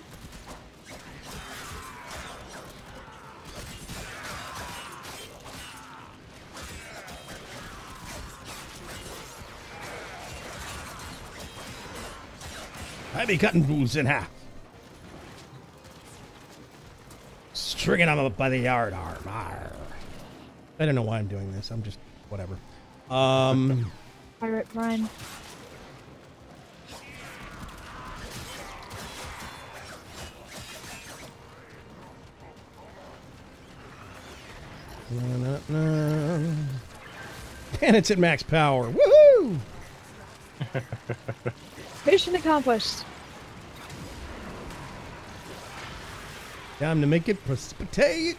I be cutting fools in half. Stringing them up by the yard arm. Arr. I don't know why I'm doing this. I'm just whatever. Pirate Prime. And it's at max power. Woohoo! Mission accomplished. Time to make it precipitate.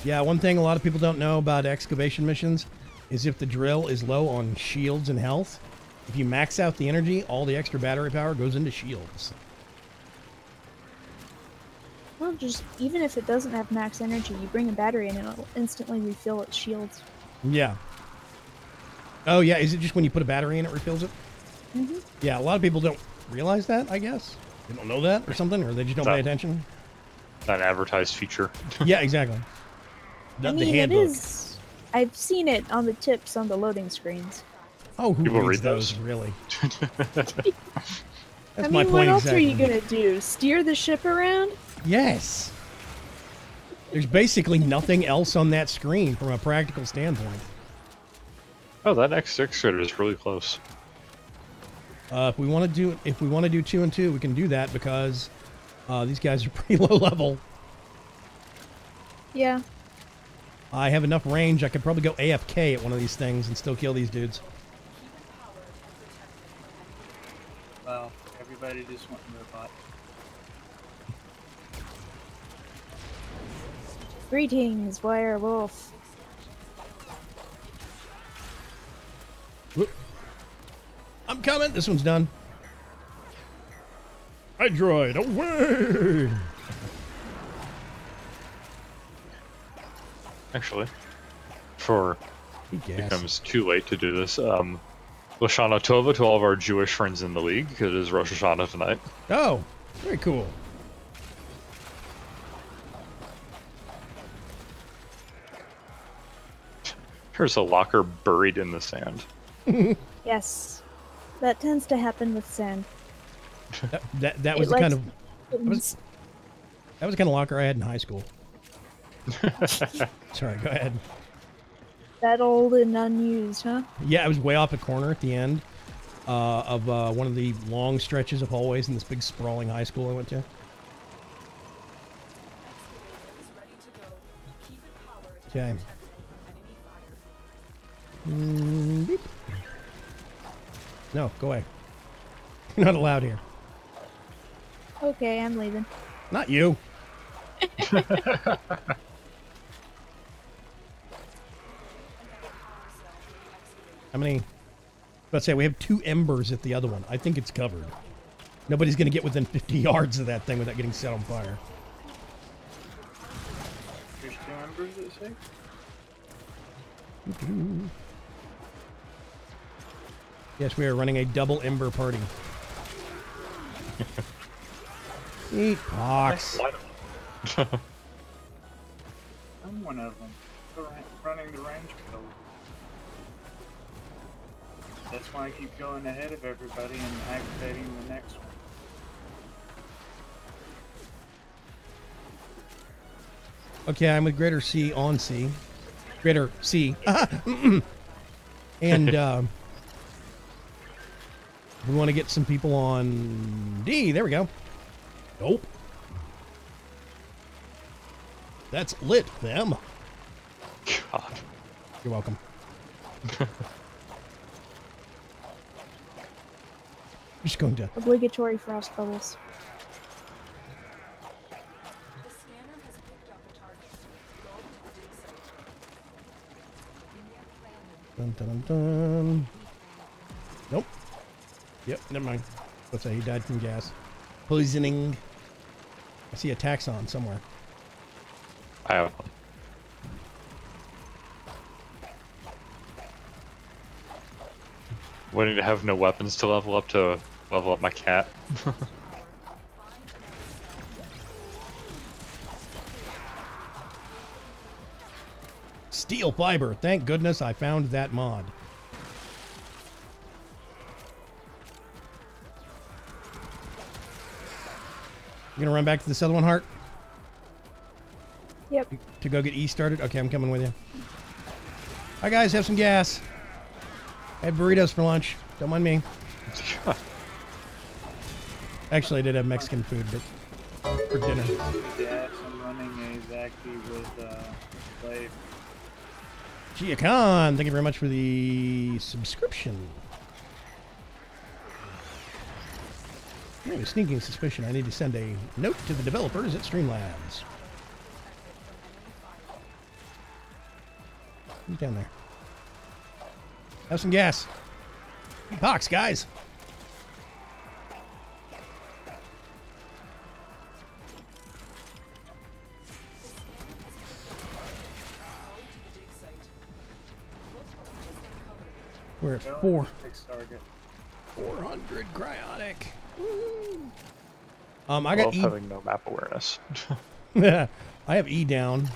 Yeah, one thing a lot of people don't know about excavation missions is if the drill is low on shields and health, if you max out the energy, all the extra battery power goes into shields. Well, just even if it doesn't have max energy, you bring a battery in and it'll instantly refill its shields. Yeah. Oh, yeah. Is it just when you put a battery in, it refills it? Mm-hmm. Yeah, a lot of people don't realize that, I guess. They don't know that or something, or they just don't pay attention. An advertised feature. Yeah, exactly. I mean, it is. I've seen it on the tips on the loading screens. Oh, who People reads read those? really? That's I my mean, point what else exactly. are you gonna do? Steer the ship around? Yes. There's basically nothing else on that screen from a practical standpoint. Oh, that next excavator is really close. If we want to do 2 and 2, we can do that because these guys are pretty low level. Yeah. I have enough range. I could probably go AFK at one of these things and still kill these dudes. Well, everybody just went robot. Greetings, werewolf. Whoop. I'm coming. This one's done. Hi, droid. Away! Actually, before it becomes too late to do this, Lashana Tova to all of our Jewish friends in the league, because it is Rosh Hashanah tonight. Oh, very cool. There's a locker buried in the sand. Yes. That tends to happen with sand. That was the kind of that was the kind of locker I had in high school. Sorry, go ahead. That old and unused, huh? Yeah, I was way off a corner at the end of one of the long stretches of hallways in this big sprawling high school I went to. Okay. Beep. No, go away. You're not allowed here. Okay, I'm leaving. Not you. How many? Let's say we have 2 embers at the other one. I think it's covered. Nobody's going to get within 50 yards of that thing without getting set on fire. There's 2 embers at 6? Yes, we are running a double ember party. Eat pox. I'm one of them. Running the range build. That's why I keep going ahead of everybody and activating the next one. Okay, I'm with Greater C on C. Greater C. And we want to get some people on D. There we go. Nope. That's lit, them. God. You're welcome. Just going to. Obligatory frost bubbles. Dun, dun, dun, dun. Nope. Yep, never mind. Let's say he died from gas. Poisoning. I see a taxon somewhere. I have one. Waiting to have no weapons to level up my cat. Steel fiber. Thank goodness I found that mod. You gonna run back to this other one, Hart? Yep. To go get E started? Okay, I'm coming with you. Hi guys, have some gas. I had burritos for lunch. Don't mind me. Actually, I did have Mexican food, but for dinner. Yes, I'm running a Zaki with Blade. Gia Khan, thank you very much for the subscription. I have a sneaking suspicion I need to send a note to the developers at Streamlabs. Who's down there? Have some gas. Box, guys. We're at 400 cryonic. Woo. I got love E. having no map awareness. I have E down.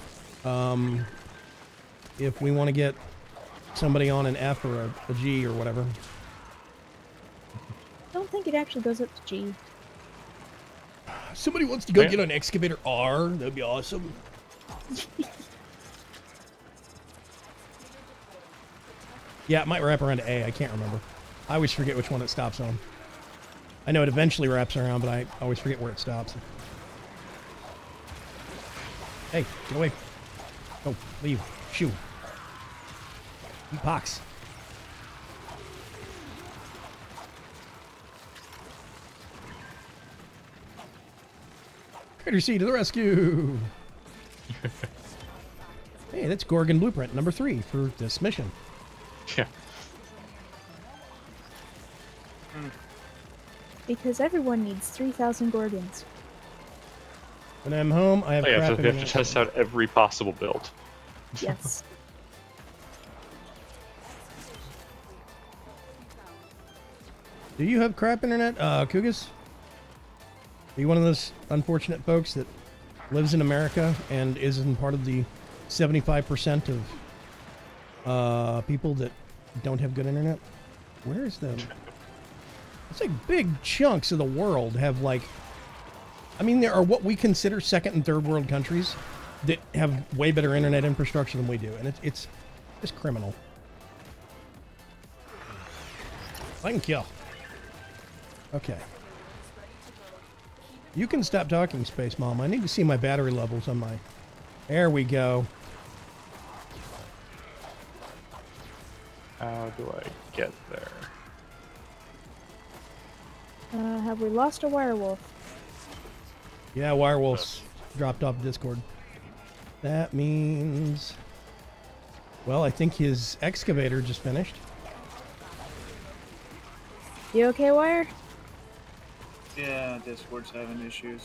If we want to get somebody on an F or a G or whatever. I don't think it actually goes up to G. Somebody wants to go Yeah. get on excavator R. That'd be awesome. Yeah, it might wrap around to A. I can't remember. I always forget which one it stops on. I know it eventually wraps around, but I always forget where it stops. Hey, get away. Oh, leave. Shoo. You pox. Crater C to the rescue. Hey, that's Gorgon Blueprint number 3 for this mission. Yeah. Because everyone needs 3,000 Gorgons. When I'm home, I have Oh, yeah, crap so in we have my- to test out every possible build. Yes. Do you have crap internet, Kugas? Are you one of those unfortunate folks that lives in America and isn't part of the 75% of people that don't have good internet? Where is the... It's like big chunks of the world have like... I mean, there are what we consider second and third world countries that have way better internet infrastructure than we do. And it's just criminal. Thank you. Okay. You can stop talking, Space Mom. I need to see my battery levels on my... There we go. How do I get there? Have we lost a werewolf? Yeah, Wirewolf's dropped off Discord. That means... Well, I think his excavator just finished. You okay, Wire? Yeah, Discord's having issues.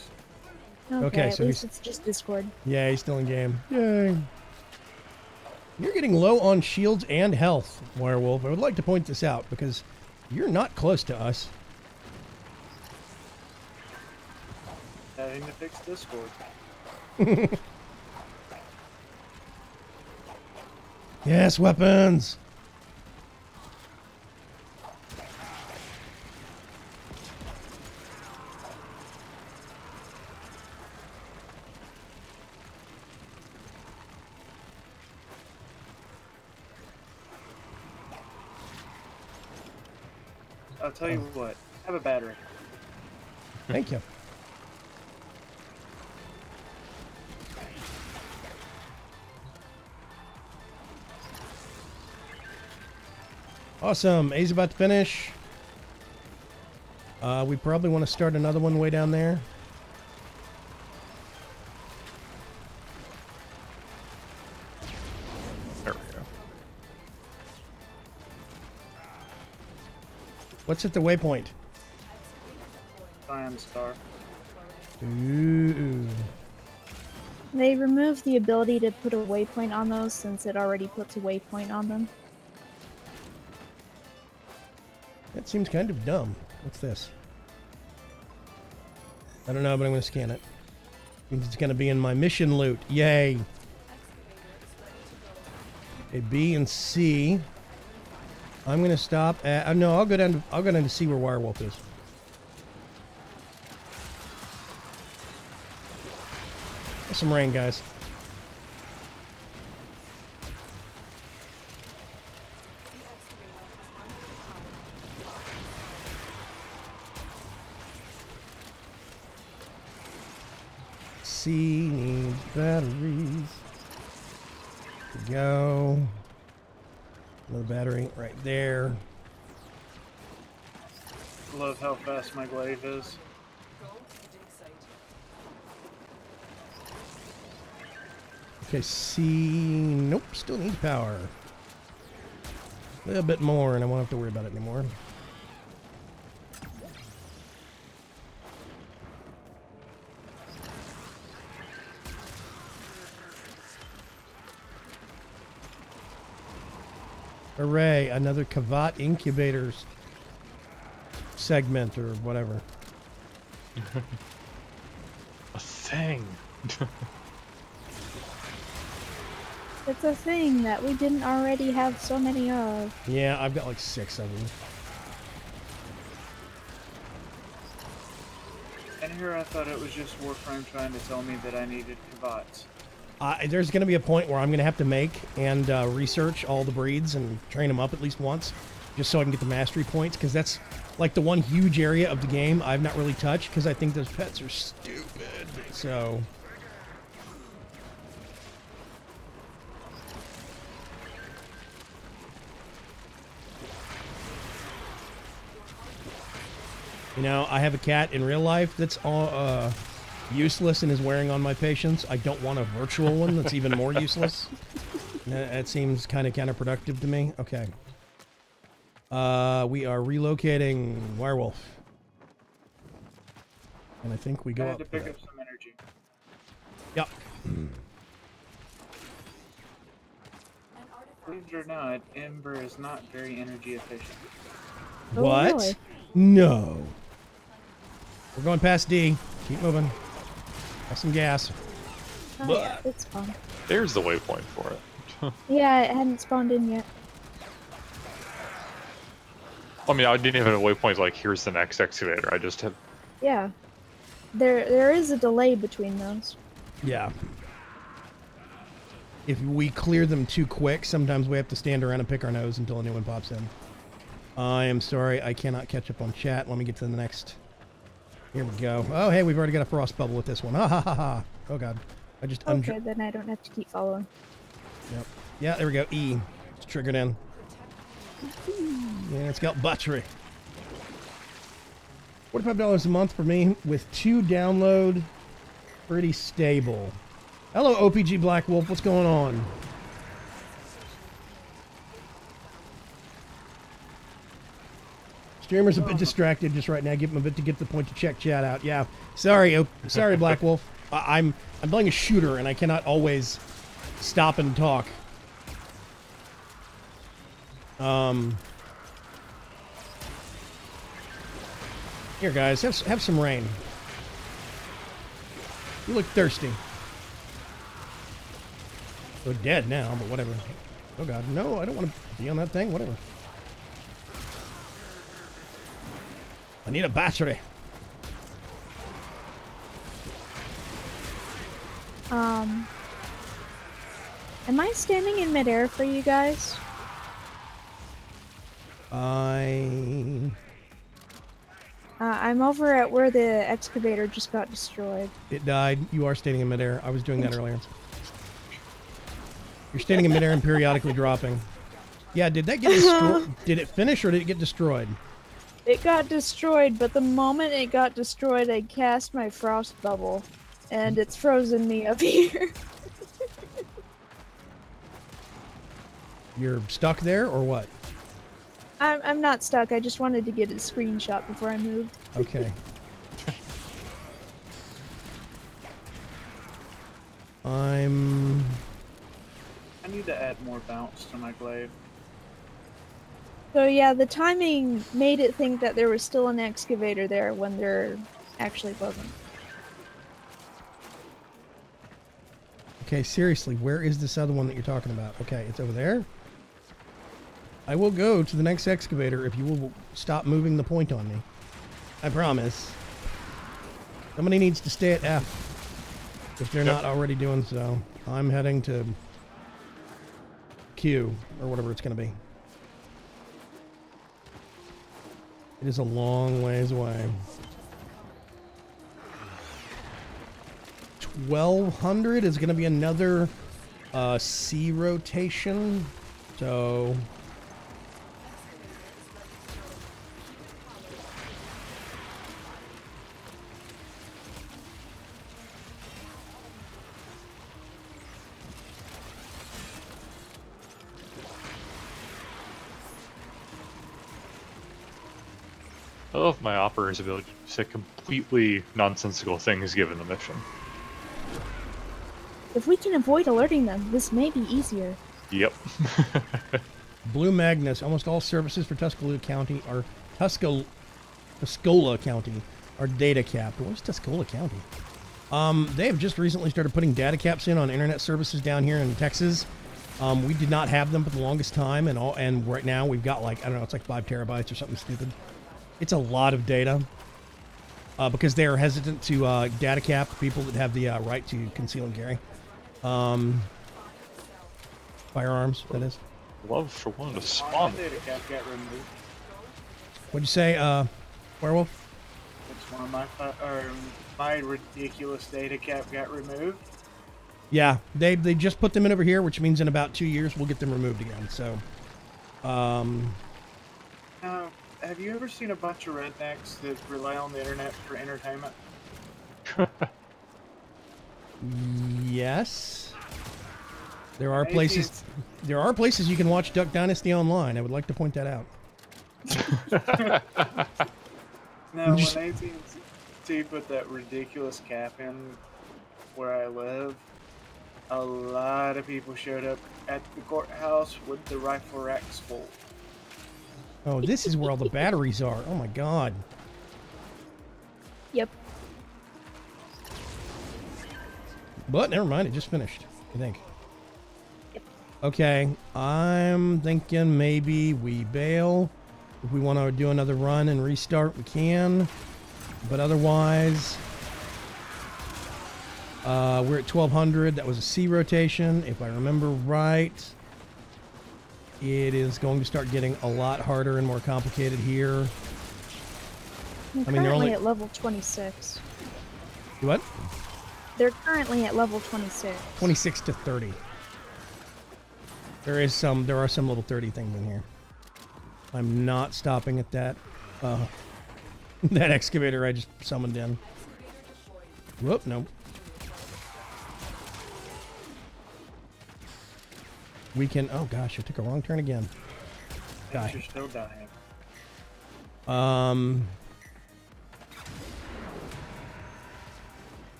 Okay, at so least he's- it's just Discord. Yeah, he's still in game. Yay. You're getting low on shields and health, Wirewolf. I would like to point this out because you're not close to us. Having to fix Discord. Yes, weapons! I'll tell you what. Have a battery. Thank you. Awesome. A's about to finish. We probably want to start another one way down there. There we go. What's at the waypoint? Cyan Star. Ooh. They removed the ability to put a waypoint on those since it already puts a waypoint on them. That seems kind of dumb. What's this? I don't know, but I'm going to scan it. Means it's going to be in my mission loot. Yay. Okay, B and C. I'm going to stop at... no, I'll go down to see where Wirewolf is. Get some rain, guys. C needs batteries. There we go. Another battery right there. Love how fast my glaive is. Okay, C. Nope, still needs power. A little bit more, and I won't have to worry about it anymore. Hooray, another Kavat incubators segment or whatever. A thing. It's a thing that we didn't already have so many of. Yeah, I've got like 6 of them. And here I thought it was just Warframe trying to tell me that I needed Kavats. There's going to be a point where I'm going to have to make and research all the breeds and train them up at least once, just so I can get the mastery points, because that's like the one huge area of the game I've not really touched, because I think those pets are stupid. So... You know, I have a cat in real life that's all useless and is wearing on my patience. I don't want a virtual one that's even more useless. That seems kind of counterproductive to me. Okay. We are relocating Wirewolf. And I think we go I had up to pick there. up some energy. Yep. Believe it or not, Ember is not very energy efficient. Oh, What? really? No. We're going past D. Keep moving. Have some gas. Oh, yeah, it's fun. There's the waypoint for it. Yeah, it hadn't spawned in yet. I mean, I didn't even have a waypoint like, here's the next excavator. I just had... Yeah. There is a delay between those. Yeah. If we clear them too quick, sometimes we have to stand around and pick our nose until a new one pops in. I am sorry, I cannot catch up on chat. Let me get to the next. Here we go. Oh, hey, we've already got a frost bubble with this one. Ha ha ha ha. Oh, God. I just Okay, then I don't have to keep following. Yep. Yeah, there we go. E. It's triggered in. Yeah, it's got battery. $45 a month for me with 2 download. Pretty stable. Hello, OPG Black Wolf. What's going on? Streamer's a bit distracted just right now. Give him a bit to get to the point to check chat out. Yeah. Sorry, sorry, Black Wolf. I'm playing a shooter and I cannot always stop and talk. Here, guys, have some rain. You look thirsty. We're dead now, but whatever. Oh God, no! I don't want to be on that thing. Whatever. I need a battery. Am I standing in midair for you guys? I'm over at where the excavator just got destroyed. It died. You are standing in midair. I was doing that earlier. You're standing in midair and periodically dropping. Yeah, did that get destroyed? Did it finish or did it get destroyed? It got destroyed, but the moment it got destroyed, I cast my frost bubble, and it's frozen me up here. You're stuck there or what? I'm not stuck. I just wanted to get a screenshot before I moved. Okay. I need to add more bounce to my glaive. So yeah, the timing made it think that there was still an excavator there when there actually wasn't. Okay, seriously, where is this other one that you're talking about? Okay, it's over there. I will go to the next excavator if you will stop moving the point on me. I promise. Somebody needs to stay at F if they're not already doing so. I'm heading to Q, or whatever it's going to be. It is a long ways away. 1200 is going to be another C rotation. So I love my operator's ability to say completely nonsensical things given the mission. If we can avoid alerting them, this may be easier. Yep. Blue Magnus, almost all services for Tuscaloosa County are Tuscola County are data capped. What's Tuscola County? They have just recently started putting data caps in on internet services down here in Texas. We did not have them for the longest time, and right now we've got like, I don't know, it's like 5 terabytes or something stupid. It's a lot of data because they are hesitant to data cap people that have the right to conceal and carry firearms. That is. Love for one to My spawn. data cap got removed. What'd you say, Werewolf? It's one of my ridiculous data cap got removed. Yeah, they just put them in over here, which means in about 2 years we'll get them removed again. So, Now, have you ever seen a bunch of rednecks that rely on the internet for entertainment? yes. There are places you can watch Duck Dynasty online. I would like to point that out. No, when AT&T put that ridiculous cap in where I live, a lot of people showed up at the courthouse with the rifle racks full. Oh, this is where all the batteries are. Oh my god. Yep. But never mind, it just finished, I think. Okay, I'm thinking maybe we bail. If we want to do another run and restart, we can. But otherwise, we're at 1200. That was a C rotation, if I remember right. It is going to start getting a lot harder and more complicated here. They're I mean, they're currently only at level 26. what? They're currently at level 26. 26 to 30. There are some level 30 things in here. I'm not stopping at that that excavator I just summoned in. Whoop, no. We can, oh gosh, I took a wrong turn again. Things are still dying.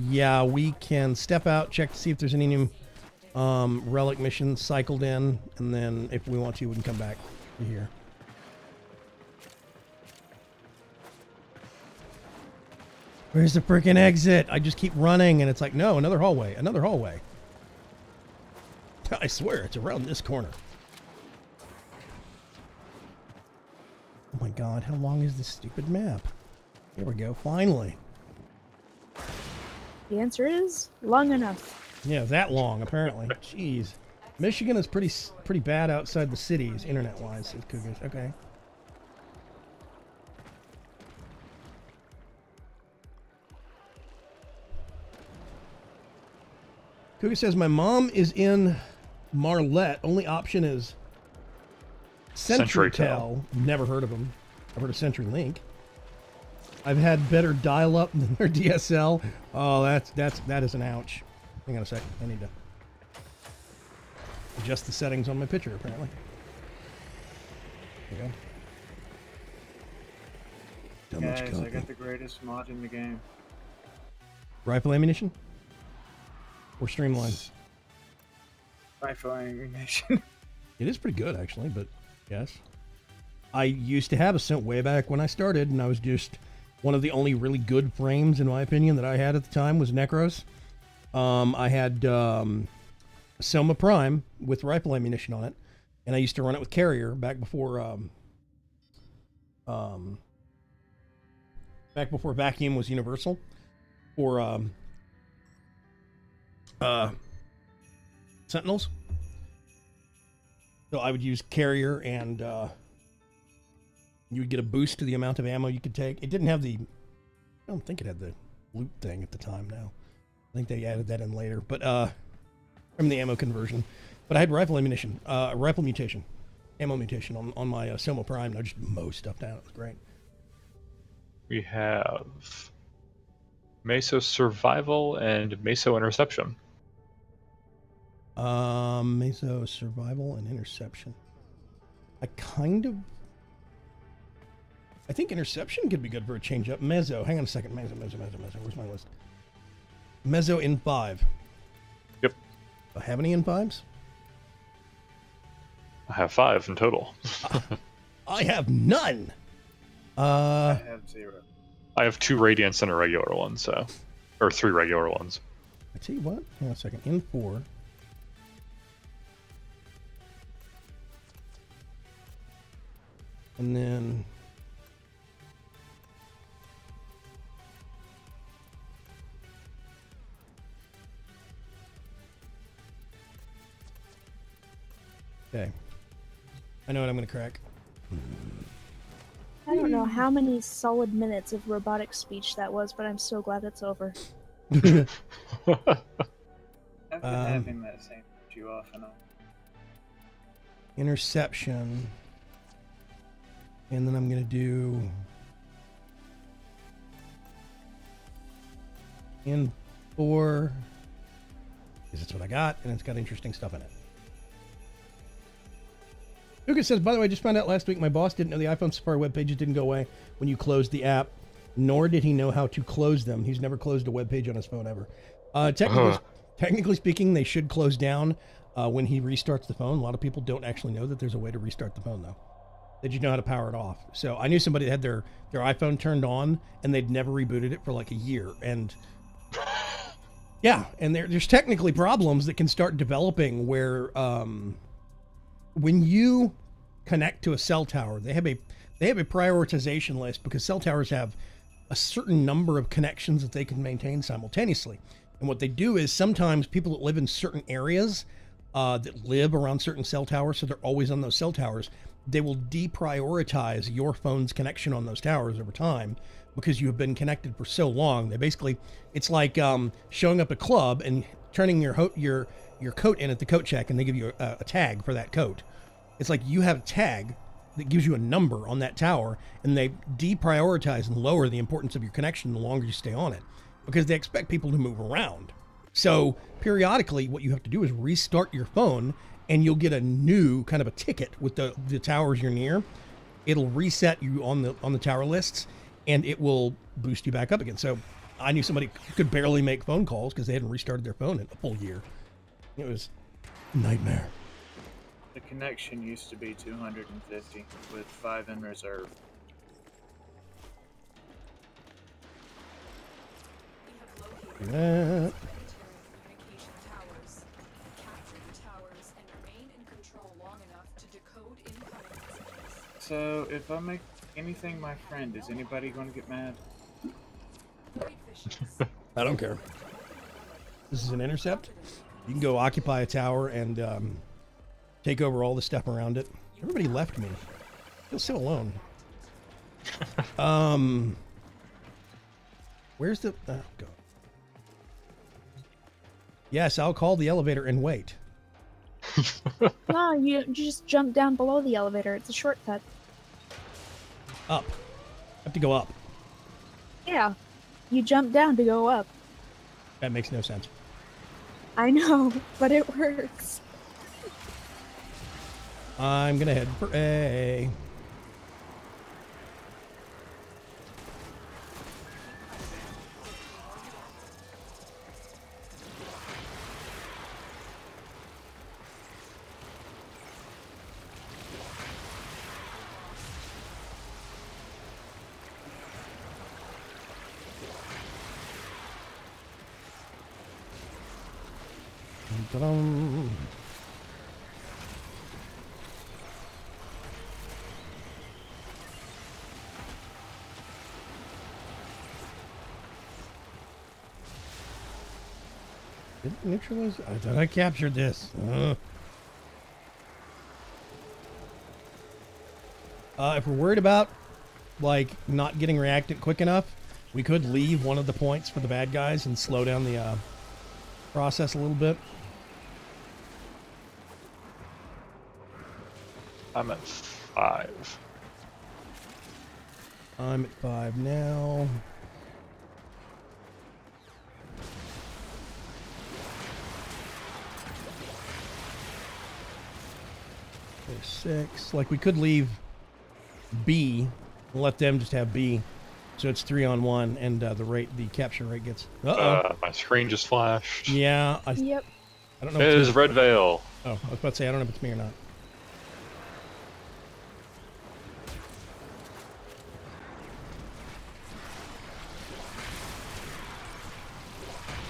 Yeah, we can step out, check to see if there's any new relic missions cycled in, and then if we want to, we can come back to here. Where's the freaking exit? I just keep running, and it's like, no, another hallway, another hallway. I swear, it's around this corner. Oh my god, how long is this stupid map? Here we go, finally. The answer is long enough. Yeah, that long, apparently. Jeez. Michigan is pretty bad outside the cities, internet-wise, says Cougars. Okay. Cougar says, my mom is in Marlette. Only option is CenturyTel. Never heard of them. I've heard of CenturyLink. I've had better dial-up than their DSL. Oh, that is an ouch. Hang on a sec. I need to adjust the settings on my picture, apparently. There you go. How much Guys, I copy? got the greatest mod in the game. Rifle ammunition? Or streamline? Rifle ammunition. It is pretty good, actually, but yes. I used to have a Scent way back when I started, and I was just one of the only really good frames, in my opinion, that I had at the time was Necros. I had Soma Prime with rifle ammunition on it, and I used to run it with Carrier back before Vacuum was universal for Sentinels. So I would use Carrier, and you would get a boost to the amount of ammo you could take. It didn't have the... I don't think it had the loot thing at the time now. I think they added that in later. But, from the ammo conversion. But I had rifle ammunition, rifle mutation, ammo mutation on my Soma Prime, and I just mow stuff down. It was great. We have Meso Survival and Meso Interception. Meso Survival and Interception. I think Interception could be good for a change up. Meso, hang on a second. Meso. Where's my list? Meso in 5. Yep. Do I have any in 5s? I have 5 in total. I have none. I have 0. I have 2 Radiants and a regular one, so... Or 3 regular ones. I tell you what, hang on a second. In 4. And then... Okay. I know what I'm going to crack. I don't know how many solid minutes of robotic speech that was, but I'm so glad it's over. I've been having that same issue off and on. Interception. And then I'm going to do... in 4. Because it's what I got, and it's got interesting stuff in it. Lucas says, by the way, I just found out last week my boss didn't know the iPhone Safari web pages didn't go away when you closed the app, nor did he know how to close them. He's never closed a web page on his phone ever. Technically speaking, they should close down when he restarts the phone. A lot of people don't actually know that there's a way to restart the phone, though. They just know how to power it off. So I knew somebody that had their iPhone turned on, and they'd never rebooted it for like a year. And yeah, and there's technically problems that can start developing where... when you connect to a cell tower, they have a prioritization list because cell towers have a certain number of connections that they can maintain simultaneously. And what they do is sometimes people that live in certain areas that live around certain cell towers, so they're always on those cell towers, they will deprioritize your phone's connection on those towers over time because you have been connected for so long. They basically, it's like showing up at a club and turning your coat in at the coat check, and they give you a tag for that coat. It's like you have a tag that gives you a number on that tower, and they deprioritize and lower the importance of your connection the longer you stay on it because they expect people to move around. So periodically what you have to do is restart your phone, and you'll get a new kind of a ticket with the towers you're near. It'll reset you on the tower lists, and it will boost you back up again. So I knew somebody could barely make phone calls because they hadn't restarted their phone in a full year. It was a nightmare. The connection used to be 250 with 5 in reserve. That. So if I make anything my friend, is anybody going to get mad? I don't care. This is an intercept. You can go occupy a tower and take over all the stuff around it. Everybody left me. I feel so alone. Where's the... Oh, God. Yes, I'll call the elevator and wait. No, you just jump down below the elevator. It's a shortcut. Up. I have to go up. Yeah. You jump down to go up. That makes no sense. I know, but it works. I'm gonna head for A. Dun-dun. Did it neutralize? I thought I captured this. If we're worried about, like, not getting reactant quick enough, we could leave one of the points for the bad guys and slow down the process a little bit. I'm at 5. I'm at 5 now. There's 6. Like, we could leave B and let them just have B. So it's 3 on 1, and the capture rate gets... My screen just flashed. Yeah. Yep. I don't know. It is Red Veil. Oh, I was about to say, I don't know if it's me or not.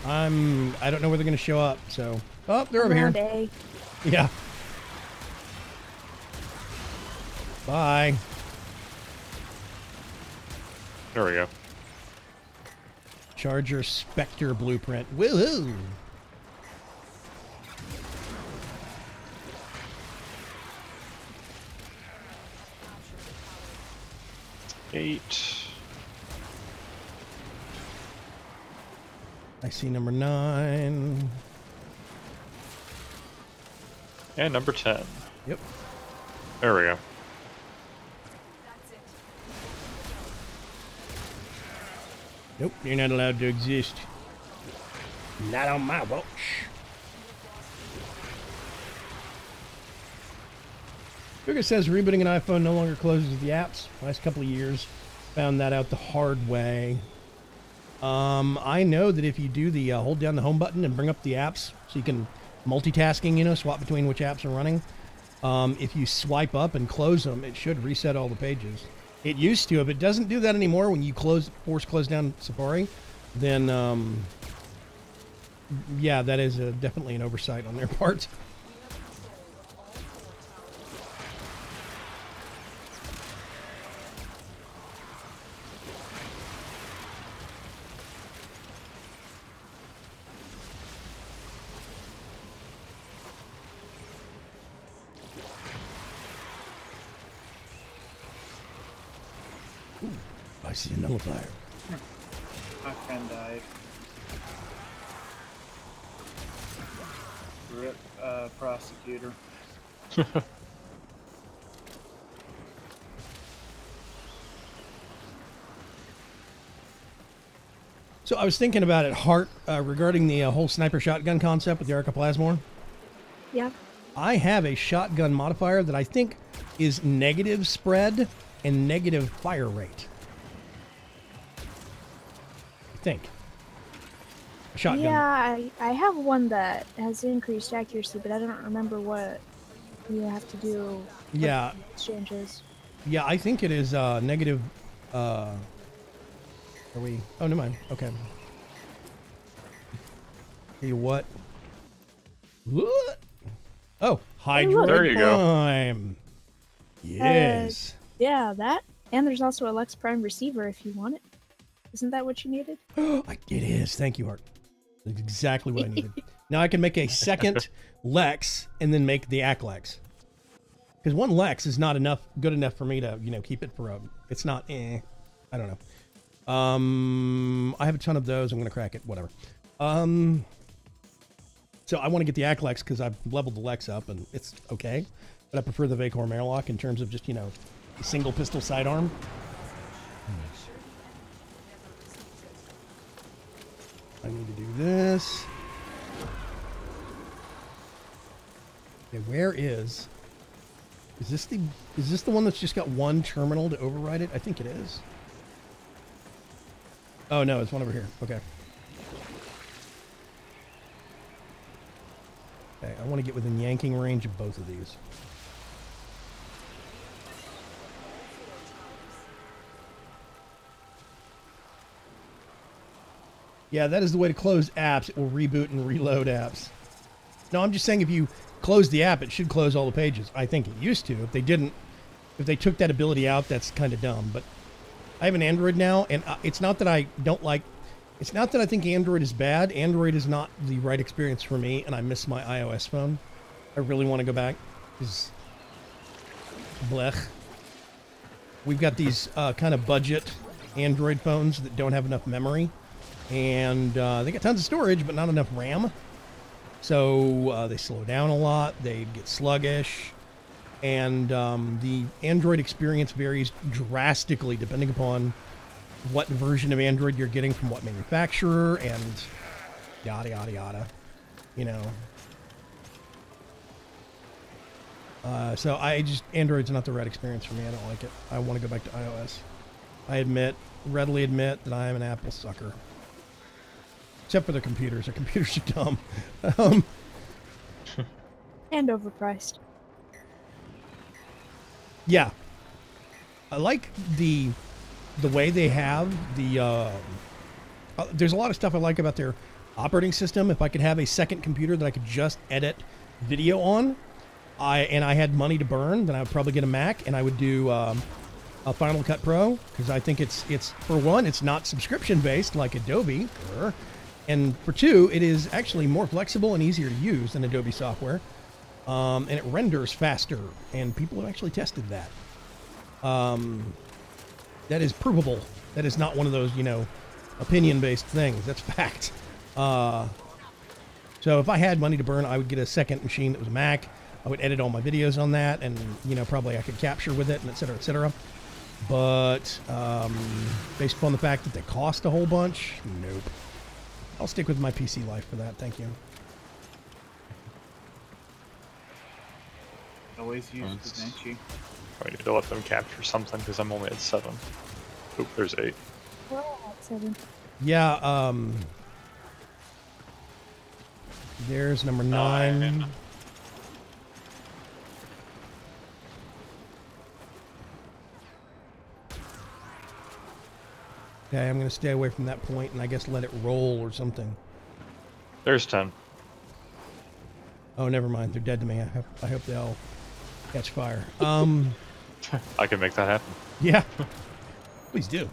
I don't know where they're going to show up, so... Oh, they're over here. Around A. Yeah. Bye. There we go. Charger Spectre blueprint. Woohoo! Eight. I see number 9. And number 10. Yep. There we go. Nope, you're not allowed to exist. Not on my watch. Bigger says rebooting an iPhone no longer closes the apps. Last couple of years, found that out the hard way. I know that if you do the hold down the home button and bring up the apps, so you can multitasking, you know, swap between which apps are running. If you swipe up and close them, it should reset all the pages. It used to, if it doesn't do that anymore when you force close down Safari, then yeah, that is definitely an oversight on their part. I see a nullifier. My friend died. Rip, prosecutor. So I was thinking about it, Hart, regarding the whole sniper shotgun concept with the Arcoplasmor. Yeah. I have a shotgun modifier that I think is negative spread and negative fire rate. I think. A shotgun. Yeah, I have one that has increased accuracy, but I don't remember what you have to do. Yeah. Exchanges. Yeah, I think it is negative. Are we? Oh, never mind. Okay. Tell you what. What? Oh, Hydroid There you go. Prime. Yes. Yeah, that. And there's also a Lex Prime receiver if you want it. Isn't that what you needed? It is. Thank you, Hart. That's exactly what I needed. Now I can make a second Lex and then make the Lex. Because one Lex is not enough, good enough for me to, keep it for a. It's not. I don't know. I have a ton of those. I'm gonna crack it. Whatever. So I want to get the Lex because I've leveled the Lex up and it's okay, but I prefer the Vaygrim Airlock in terms of just a single pistol sidearm. I need to do this. Okay, where is this the one that's just got one terminal to override it? I think it is. Oh no, it's one over here. Okay. Okay, I want to get within yanking range of both of these. Yeah, that is the way to close apps. It will reboot and reload apps. No, I'm just saying if you close the app, it should close all the pages. I think it used to. If they didn't, if they took that ability out, that's kind of dumb. But I have an Android now, and it's not that I don't like. It's not that I think Android is bad. Android is not the right experience for me, and I miss my iOS phone. I really want to go back. Because blech. We've got these kind of budget Android phones that don't have enough memory, and they got tons of storage, but not enough RAM. So they slow down a lot. They get sluggish, and the Android experience varies drastically depending upon what version of Android you're getting from what manufacturer, and yada yada yada. You know. So Android's not the right experience for me. I don't like it. I want to go back to iOS. I readily admit that I am an Apple sucker. Except for their computers. Their computers are dumb. And overpriced. Yeah. I like the way they have the... there's a lot of stuff I like about their operating system. If I could have a second computer that I could just edit video on, and I had money to burn, then I would probably get a Mac, and I would do a Final Cut Pro, because I think it's for one, it's not subscription based like Adobe, and for two, it is actually more flexible and easier to use than Adobe software, and it renders faster, and people have actually tested that. That is provable. That is not one of those, opinion based things. That's fact. So if I had money to burn, I would get a second machine that was a Mac. I would edit all my videos on that, and probably I could capture with it, and et cetera, et cetera. But based upon the fact that they cost a whole bunch, nope. I'll stick with my PC life for that. Thank you. Always use DaVinci. I need to let them capture something because I'm only at 7. Oop, there's 8. We're all at 7. Yeah. There's number 9. Okay, I'm going to stay away from that point and I guess let it roll or something. There's 10. Oh, never mind. They're dead to me. I hope they all catch fire. I can make that happen. Yeah. Please do.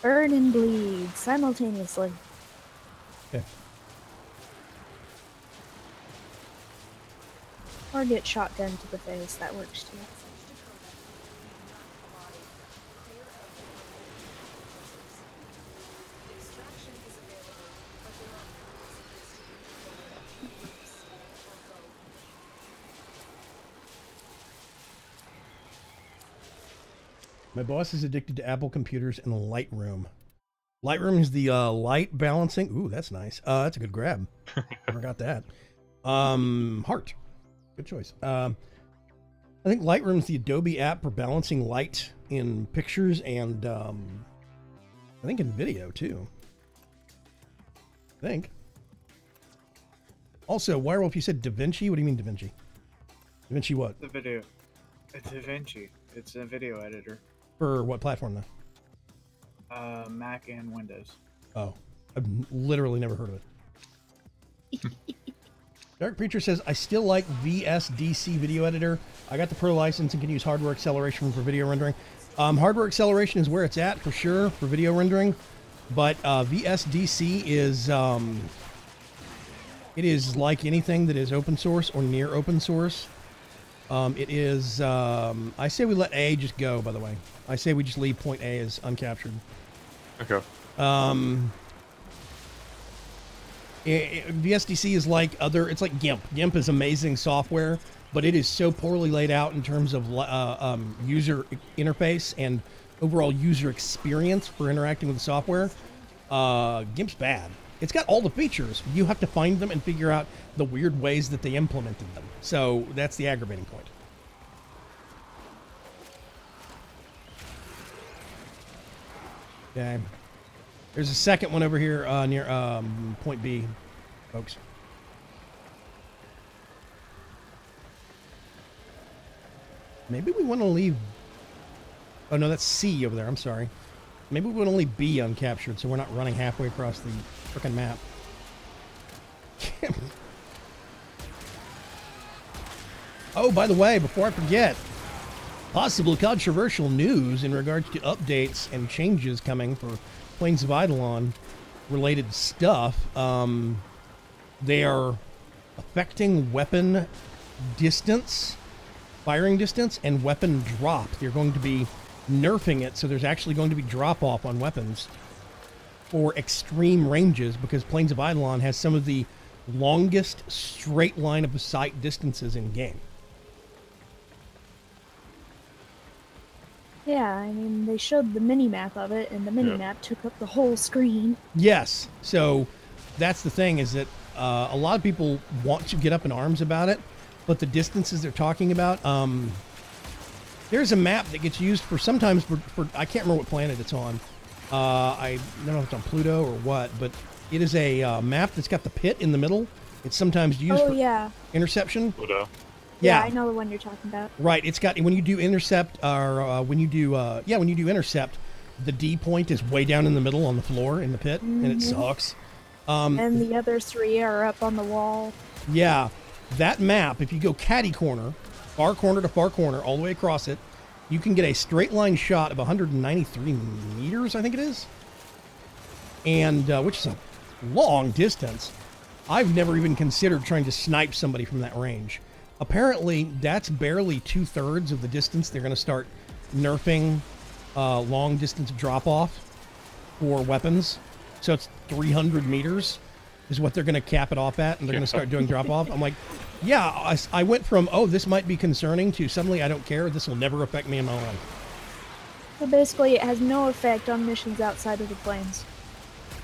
Burn and bleed simultaneously. Okay. Or get shotgun to the face. That works too. My boss is addicted to Apple computers and Lightroom. Lightroom is the light balancing. Ooh, that's nice. That's a good grab. Forgot that. Heart. Good choice. I think Lightroom is the Adobe app for balancing light in pictures and I think in video too. I think. Also, Wirewolf, you said DaVinci? What do you mean DaVinci? DaVinci what? The video. It's DaVinci. It's a video editor. For what platform though? Mac and Windows. Oh, I've literally never heard of it. Dark Preacher says, I still like VSDC video editor. I got the pro license and can use hardware acceleration for video rendering. Hardware acceleration is where it's at for sure for video rendering, but VSDC is it is like anything that is open source or near open source. It is, I say we let A just go, by the way. I say we just leave point A as uncaptured. Okay. VSDC is like it's like GIMP. GIMP is amazing software, but it is so poorly laid out in terms of user interface and overall user experience for interacting with the software. GIMP's bad. It's got all the features. You have to find them and figure out the weird ways that they implemented them. So that's the aggravating point. Okay. There's a second one over here near point B, folks. Maybe we want to leave... Oh, no, that's C over there. I'm sorry. Maybe we want to leave B uncaptured so we're not running halfway across the frickin' map. Oh, by the way, before I forget, possible controversial news in regards to updates and changes coming for Plains of Eidolon related stuff. They are affecting weapon distance, firing distance, and weapon drop. They're going to be nerfing it, so there's actually going to be drop off on weapons for extreme ranges because Plains of Eidolon has some of the longest straight line of sight distances in game. Yeah, I mean, they showed the mini-map of it, and the mini-map took up the whole screen. Yes, so that's the thing, is that a lot of people want to get up in arms about it, but the distances they're talking about, there's a map that gets used for sometimes for I can't remember what planet it's on. I don't know if it's on Pluto or what, but it is a map that's got the pit in the middle. It's sometimes used for interception. Pluto. Yeah, I know the one you're talking about. Right, it's got, when you do intercept, or when you do intercept, the D point is way down in the middle on the floor in the pit, and it sucks. And the other 3 are up on the wall. Yeah, that map, if you go catty corner, far corner to far corner, all the way across it, you can get a straight line shot of 193 meters, I think it is, and which is a long distance. I've never even considered trying to snipe somebody from that range. Apparently, that's barely 2/3 of the distance they're going to start nerfing long distance drop-off for weapons. So it's 300 meters is what they're going to cap it off at, and they're going to start doing drop-off. I'm like, yeah, I went from, oh, this might be concerning, to suddenly I don't care. This will never affect me in my life. So basically, it has no effect on missions outside of the plains.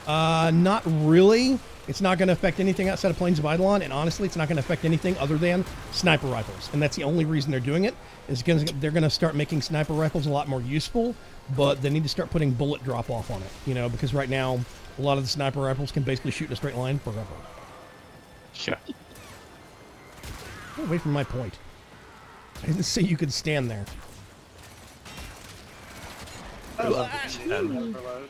Not really. It's not going to affect anything outside of Plains of Eidolon, and honestly, it's not going to affect anything other than sniper rifles. And that's the only reason they're doing it, is because they're going to start making sniper rifles a lot more useful, but they need to start putting bullet drop-off on it, you know, because right now, a lot of the sniper rifles can basically shoot in a straight line forever. Yeah. Get away from my point. I didn't say you could stand there. I love the overload.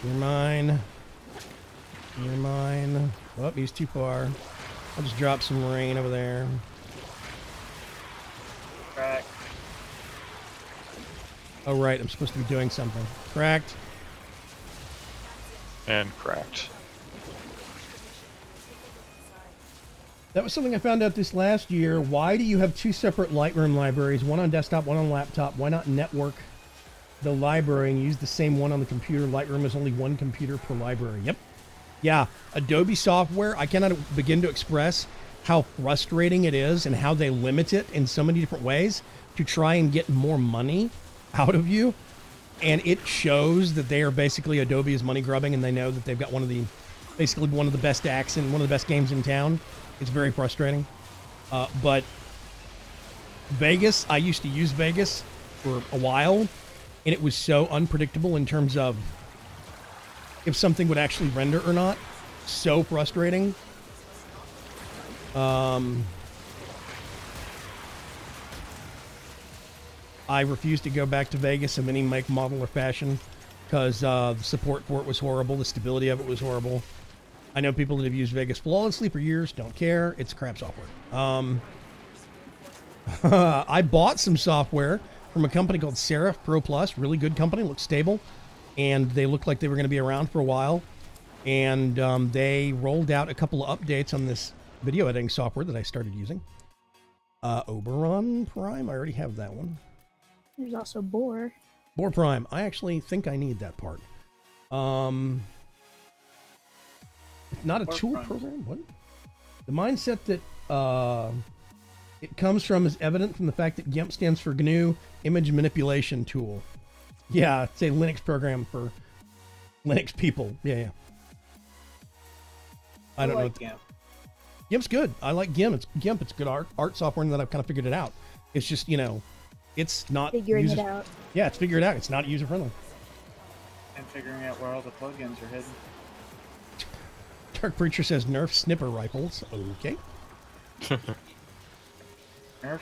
You're mine. You're mine. Oh, he's too far. I'll just drop some rain over there. Crack. Oh, right. I'm supposed to be doing something. Cracked. And cracked. That was something I found out this last year. Why do you have 2 separate Lightroom libraries? One on desktop, one on laptop. Why not network the library and use the same one on the computer? Lightroom is only 1 computer per library. Yep. Yeah. Adobe software, I cannot begin to express how frustrating it is and how they limit it in so many different ways to try and get more money out of you. And it shows that they are basically, Adobe is money grubbing, and they know that they've got basically one of the best acts and one of the best games in town. It's very frustrating. But Vegas, I used to use Vegas for a while, and it was so unpredictable in terms of if something would actually render or not. So frustrating. I refused to go back to Vegas in any make, model, or fashion because the support for it was horrible. The stability of it was horrible. I know people that have used Vegas flawlessly for years, don't care. It's crap software. I bought some software from a company called Seraph Pro Plus. Really good company, looks stable. And they looked like they were going to be around for a while. And they rolled out a couple of updates on this video editing software that I started using. Oberon Prime, I already have that one. There's also Boar. Boar Prime, I actually think I need that part. Not a tool program? What? The mindset that it comes from is evident from the fact that GIMP stands for GNU Image Manipulation Tool. Yeah, it's a Linux program for Linux people. Yeah. I don't know. GIMP. GIMP's good. I like GIMP. It's good art software, and that I've kind of figured it out. It's just, you know, it's not figuring it out. Yeah, it's figured out. It's not user friendly. And figuring out where all the plugins are hidden. Dark Preacher says nerf snipper rifles. Okay.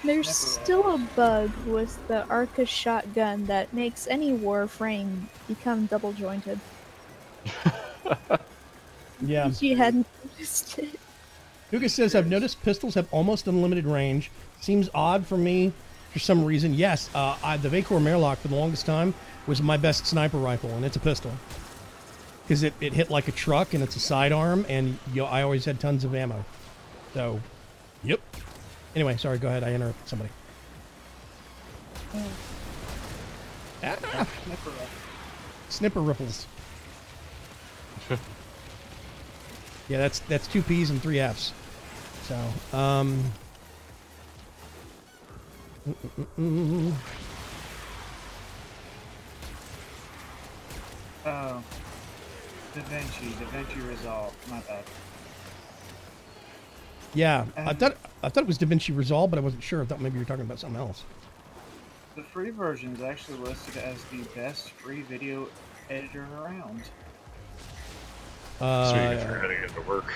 There's still a bug with the Arca shotgun that makes any Warframe become double jointed. Yeah. She hadn't noticed it. Huga says, I've noticed pistols have almost unlimited range. Seems odd for me for some reason. Yes, the Vaygrim Merlock for the longest time was my best sniper rifle, and it's a pistol. Because it hit like a truck, and it's a sidearm, and I always had tons of ammo. So, yep. Anyway, sorry, go ahead. I interrupted somebody. Ah. Snipper ripples. Yeah, that's 2 P's and 3 F's. So, Oh, Da Vinci Resolve. My bad. yeah, I thought it was DaVinci Resolve, but I wasn't sure. I thought maybe you were talking about something else. The free version is actually listed as the best free video editor around. So you can figure it to work.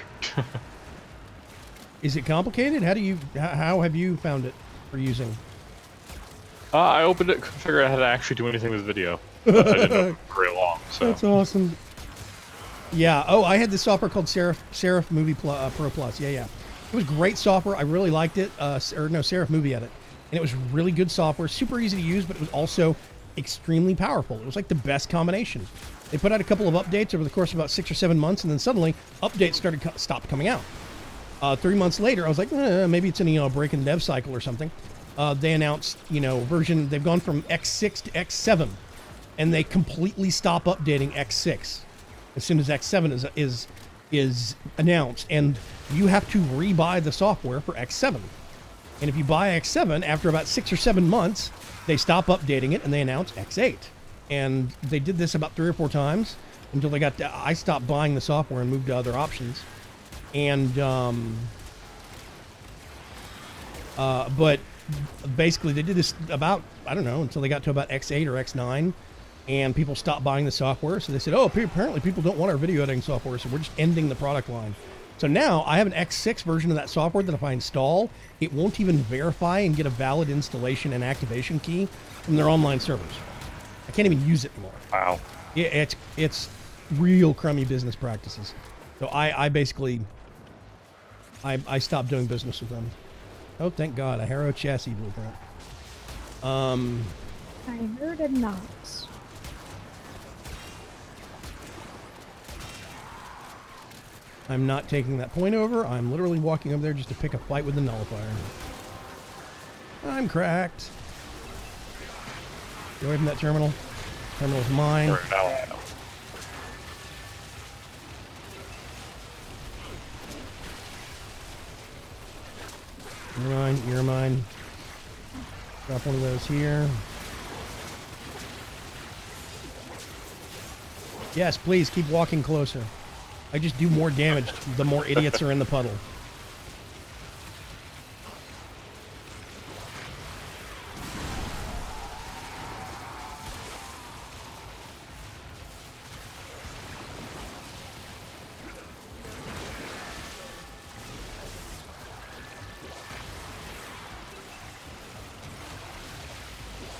Is it complicated? How have you found it for using? I opened it, couldn't figure out how to actually do anything with video. I didn't know for very long, so. That's awesome. Yeah. Oh, I had this software called Seraph Movie Pro Plus. Yeah. It was great software. I really liked it. Seraph Movie Edit. And it was really good software. Super easy to use, but it was also extremely powerful. It was like the best combination. They put out a couple of updates over the course of about 6 or 7 months, and then suddenly updates stopped coming out. 3 months later, I was like, maybe it's a break in the dev cycle or something. They announced, version. They've gone from X6 to X7, and they completely stop updating X6 as soon as X7 is announced, and you have to rebuy the software for X7. And if you buy X7, after about 6 or 7 months, they stop updating it and they announce X8. And they did this about 3 or 4 times until I stopped buying the software and moved to other options. And, but basically they did this about, I don't know, until they got to about X8 or X9, and people stopped buying the software. So they said, apparently people don't want our video editing software, so we're just ending the product line. So now I have an X6 version of that software that if I install, it won't even verify and get a valid installation and activation key from their online servers. I can't even use it anymore. Wow. Yeah, it's real crummy business practices. So I basically stopped doing business with them. Oh, thank God, a Harrow chassis blueprint. I heard a knox. I'm not taking that point over. I'm literally walking over there just to pick a fight with the nullifier. I'm cracked. Get away from that terminal. Terminal's mine. You're mine. You're mine. Drop one of those here. Yes, please keep walking closer. I just do more damage the more idiots are in the puddle.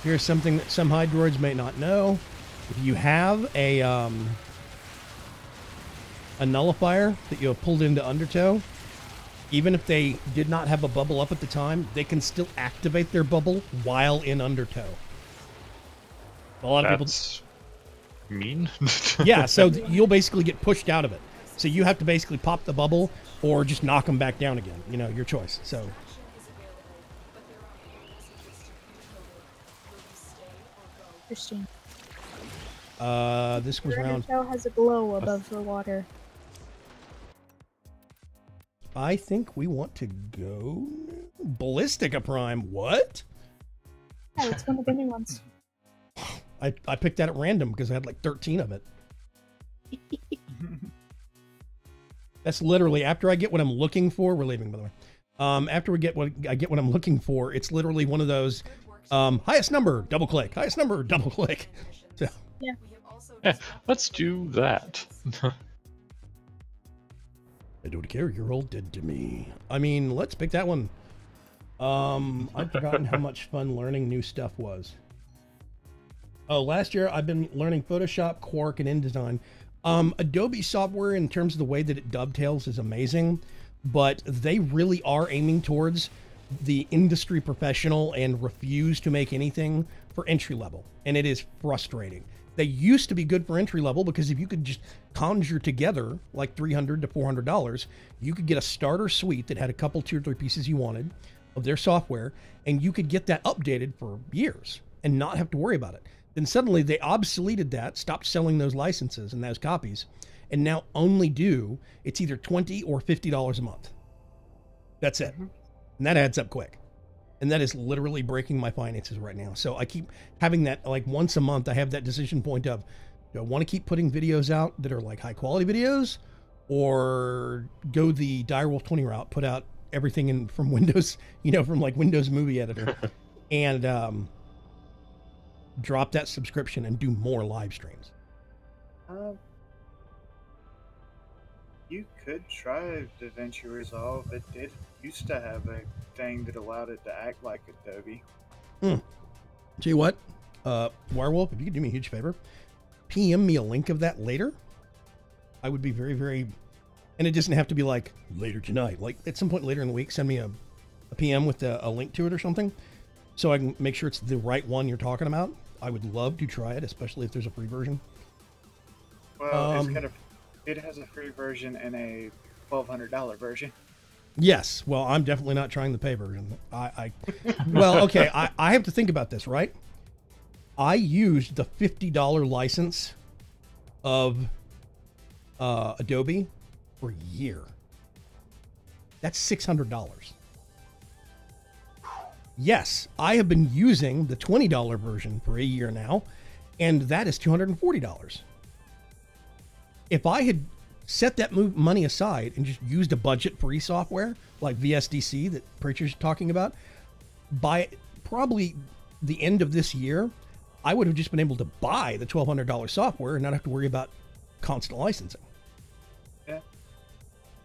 Here's something that some hydroids may not know. If you have a nullifier that you have pulled into undertow, even if they did not have a bubble up at the time, they can still activate their bubble while in undertow. A lot of That's mean. Yeah, so you'll basically get pushed out of it. So you have to basically pop the bubble or just knock them back down again. Your choice. So. Interesting. This was round. Undertow has a glow above the water. I think we want to go Ballistica Prime. What? Yeah, it's one of the new ones. I picked that at random because I had like 13 of it. That's literally after I get what I'm looking for. We're leaving, by the way. After I get what I'm looking for, it's literally one of those highest number, double click. Highest number, double click. So. Yeah. Yeah, let's do that. I don't care. You're all dead to me. I mean, let's pick that one. I've forgotten how much fun learning new stuff was. Oh, last year I've been learning Photoshop, Quark, and InDesign. Adobe software, in terms of the way that it dovetails, is amazing, but they really are aiming towards the industry professional and refuse to make anything for entry level, and it is frustrating. They used to be good for entry level because if you could just conjure together like $300 to $400, you could get a starter suite that had a couple, 2 or 3 pieces you wanted of their software, and you could get that updated for years and not have to worry about it. Then suddenly they obsoleted that, stopped selling those licenses and those copies, and now only do, it's either $20 or $50 a month. That's it. And that adds up quick. And that is literally breaking my finances right now. So I keep having that, like once a month, I have that decision point of, do I want to keep putting videos out that are like high quality videos, or go the Direwolf 20 route, put out everything in from Windows, from like Windows Movie Editor, and drop that subscription and do more live streams. You could try DaVinci Resolve. It did used to have a thing that allowed it to act like Adobe. Tell you what, Warwolf, if you could do me a huge favor, PM me a link of that later. I would be very, very, and it doesn't have to be like later tonight. Like at some point later in the week, send me a PM with a link to it or something, so I can make sure it's the right one you're talking about. I would love to try it, especially if there's a free version. Well, it has a free version and a $1,200 version. Yes. Well, I'm definitely not trying the pay version. Well, okay. I have to think about this, right? I used the $50 license of Adobe for a year. That's $600. Yes, I have been using the $20 version for a year now, and that is $240. If I had set that money aside and just used a budget-free software like VSDC that Preacher's talking about, by probably the end of this year, I would have just been able to buy the $1,200 software and not have to worry about constant licensing. Yeah.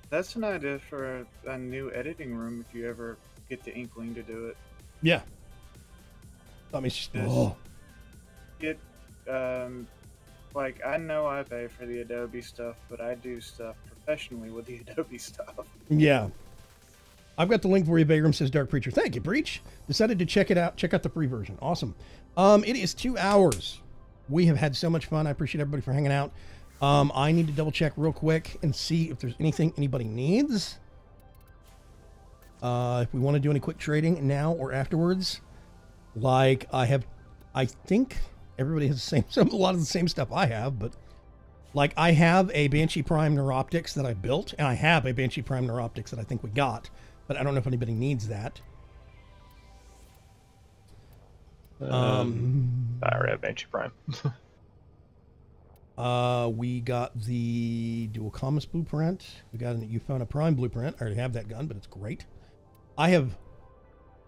That's an idea for a new editing room if you ever get the inkling to do it. Yeah. I mean, it's just, Get, like, I know I pay for the Adobe stuff, but I do stuff professionally with the Adobe stuff. Yeah. I've got the link for you, Vaygrim, says Dark Preacher. Thank you, Breach. Decided to check it out. Check out the free version. Awesome. It is 2 hours. We have had so much fun. I appreciate everybody for hanging out. I need to double check real quick and see if there's anything anybody needs. If we want to do any quick trading now or afterwards. Like I think everybody has a lot of the same stuff I have, but like I have a Banshee Prime Neuroptics that I built, and I have a Banshee Prime Neuroptics that I think we got, but I don't know if anybody needs that. I already have Banshee Prime. We got the Dual Commas blueprint. We got you found a Prime blueprint. I already have that gun, but it's great. I have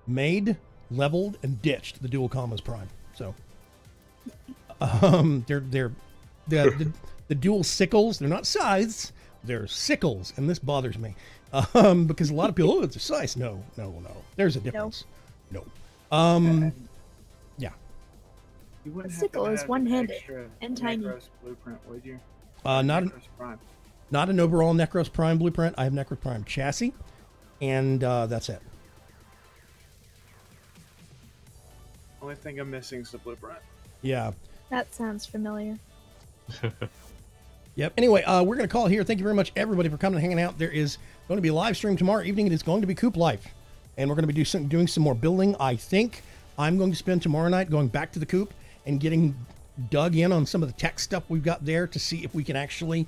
made, leveled, and ditched the Dual Commas Prime. So, they're the dual sickles. They're not scythes. They're sickles, and this bothers me because a lot of people, it's a scythe. No. There's a difference. No. Yeah. You wouldn't A have sickle to is have one-handed extra and tiny. Necros blueprint, would you? Not Necros Prime. an overall Necros Prime blueprint. I have Necros Prime chassis, and that's it. Only thing I'm missing is the blueprint. Yeah. That sounds familiar. Yep. Anyway, we're going to call it here. Thank you very much, everybody, for coming and hanging out. There is going to be a live stream tomorrow evening. It is going to be Coop Life, and we're going to be doing some more building. I think I'm going to spend tomorrow night going back to the Coop and getting dug in on some of the tech stuff we've got there to see if we can actually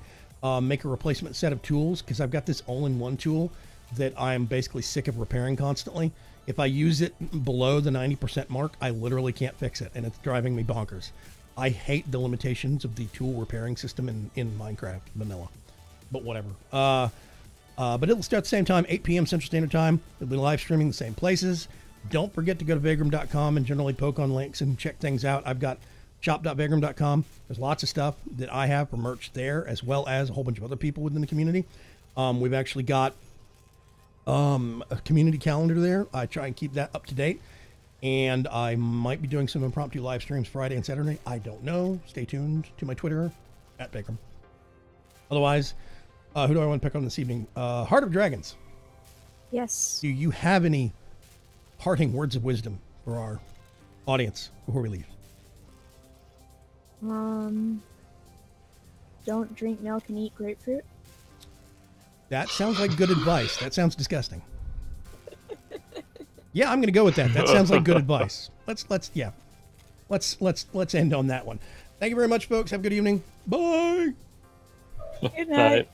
make a replacement set of tools, because I've got this all-in-one tool that I'm basically sick of repairing constantly. If I use it below the 90% mark, I literally can't fix it, and it's driving me bonkers. I hate the limitations of the tool repairing system in Minecraft vanilla, but whatever. But it'll start at the same time, 8 p.m. Central Standard Time. It'll be live streaming the same places. Don't forget to go to vaygrim.com and generally poke on links and check things out. I've got shop.vaygrim.com. There's lots of stuff that I have for merch there, as well as a whole bunch of other people within the community. We've actually got a community calendar there. I try and keep that up to date. And I might be doing some impromptu live streams Friday and Saturday. I don't know. Stay tuned to my Twitter at Vaygrim. Otherwise, who do I want to pick on this evening? Heart of Dragons. Yes. Do you have any parting words of wisdom for our audience before we leave? Don't drink milk and eat grapefruit. That sounds like good advice. That sounds disgusting. Yeah, I'm going to go with that. That sounds like good advice. Let's end on that one. Thank you very much, folks. Have a good evening. Bye. Good night.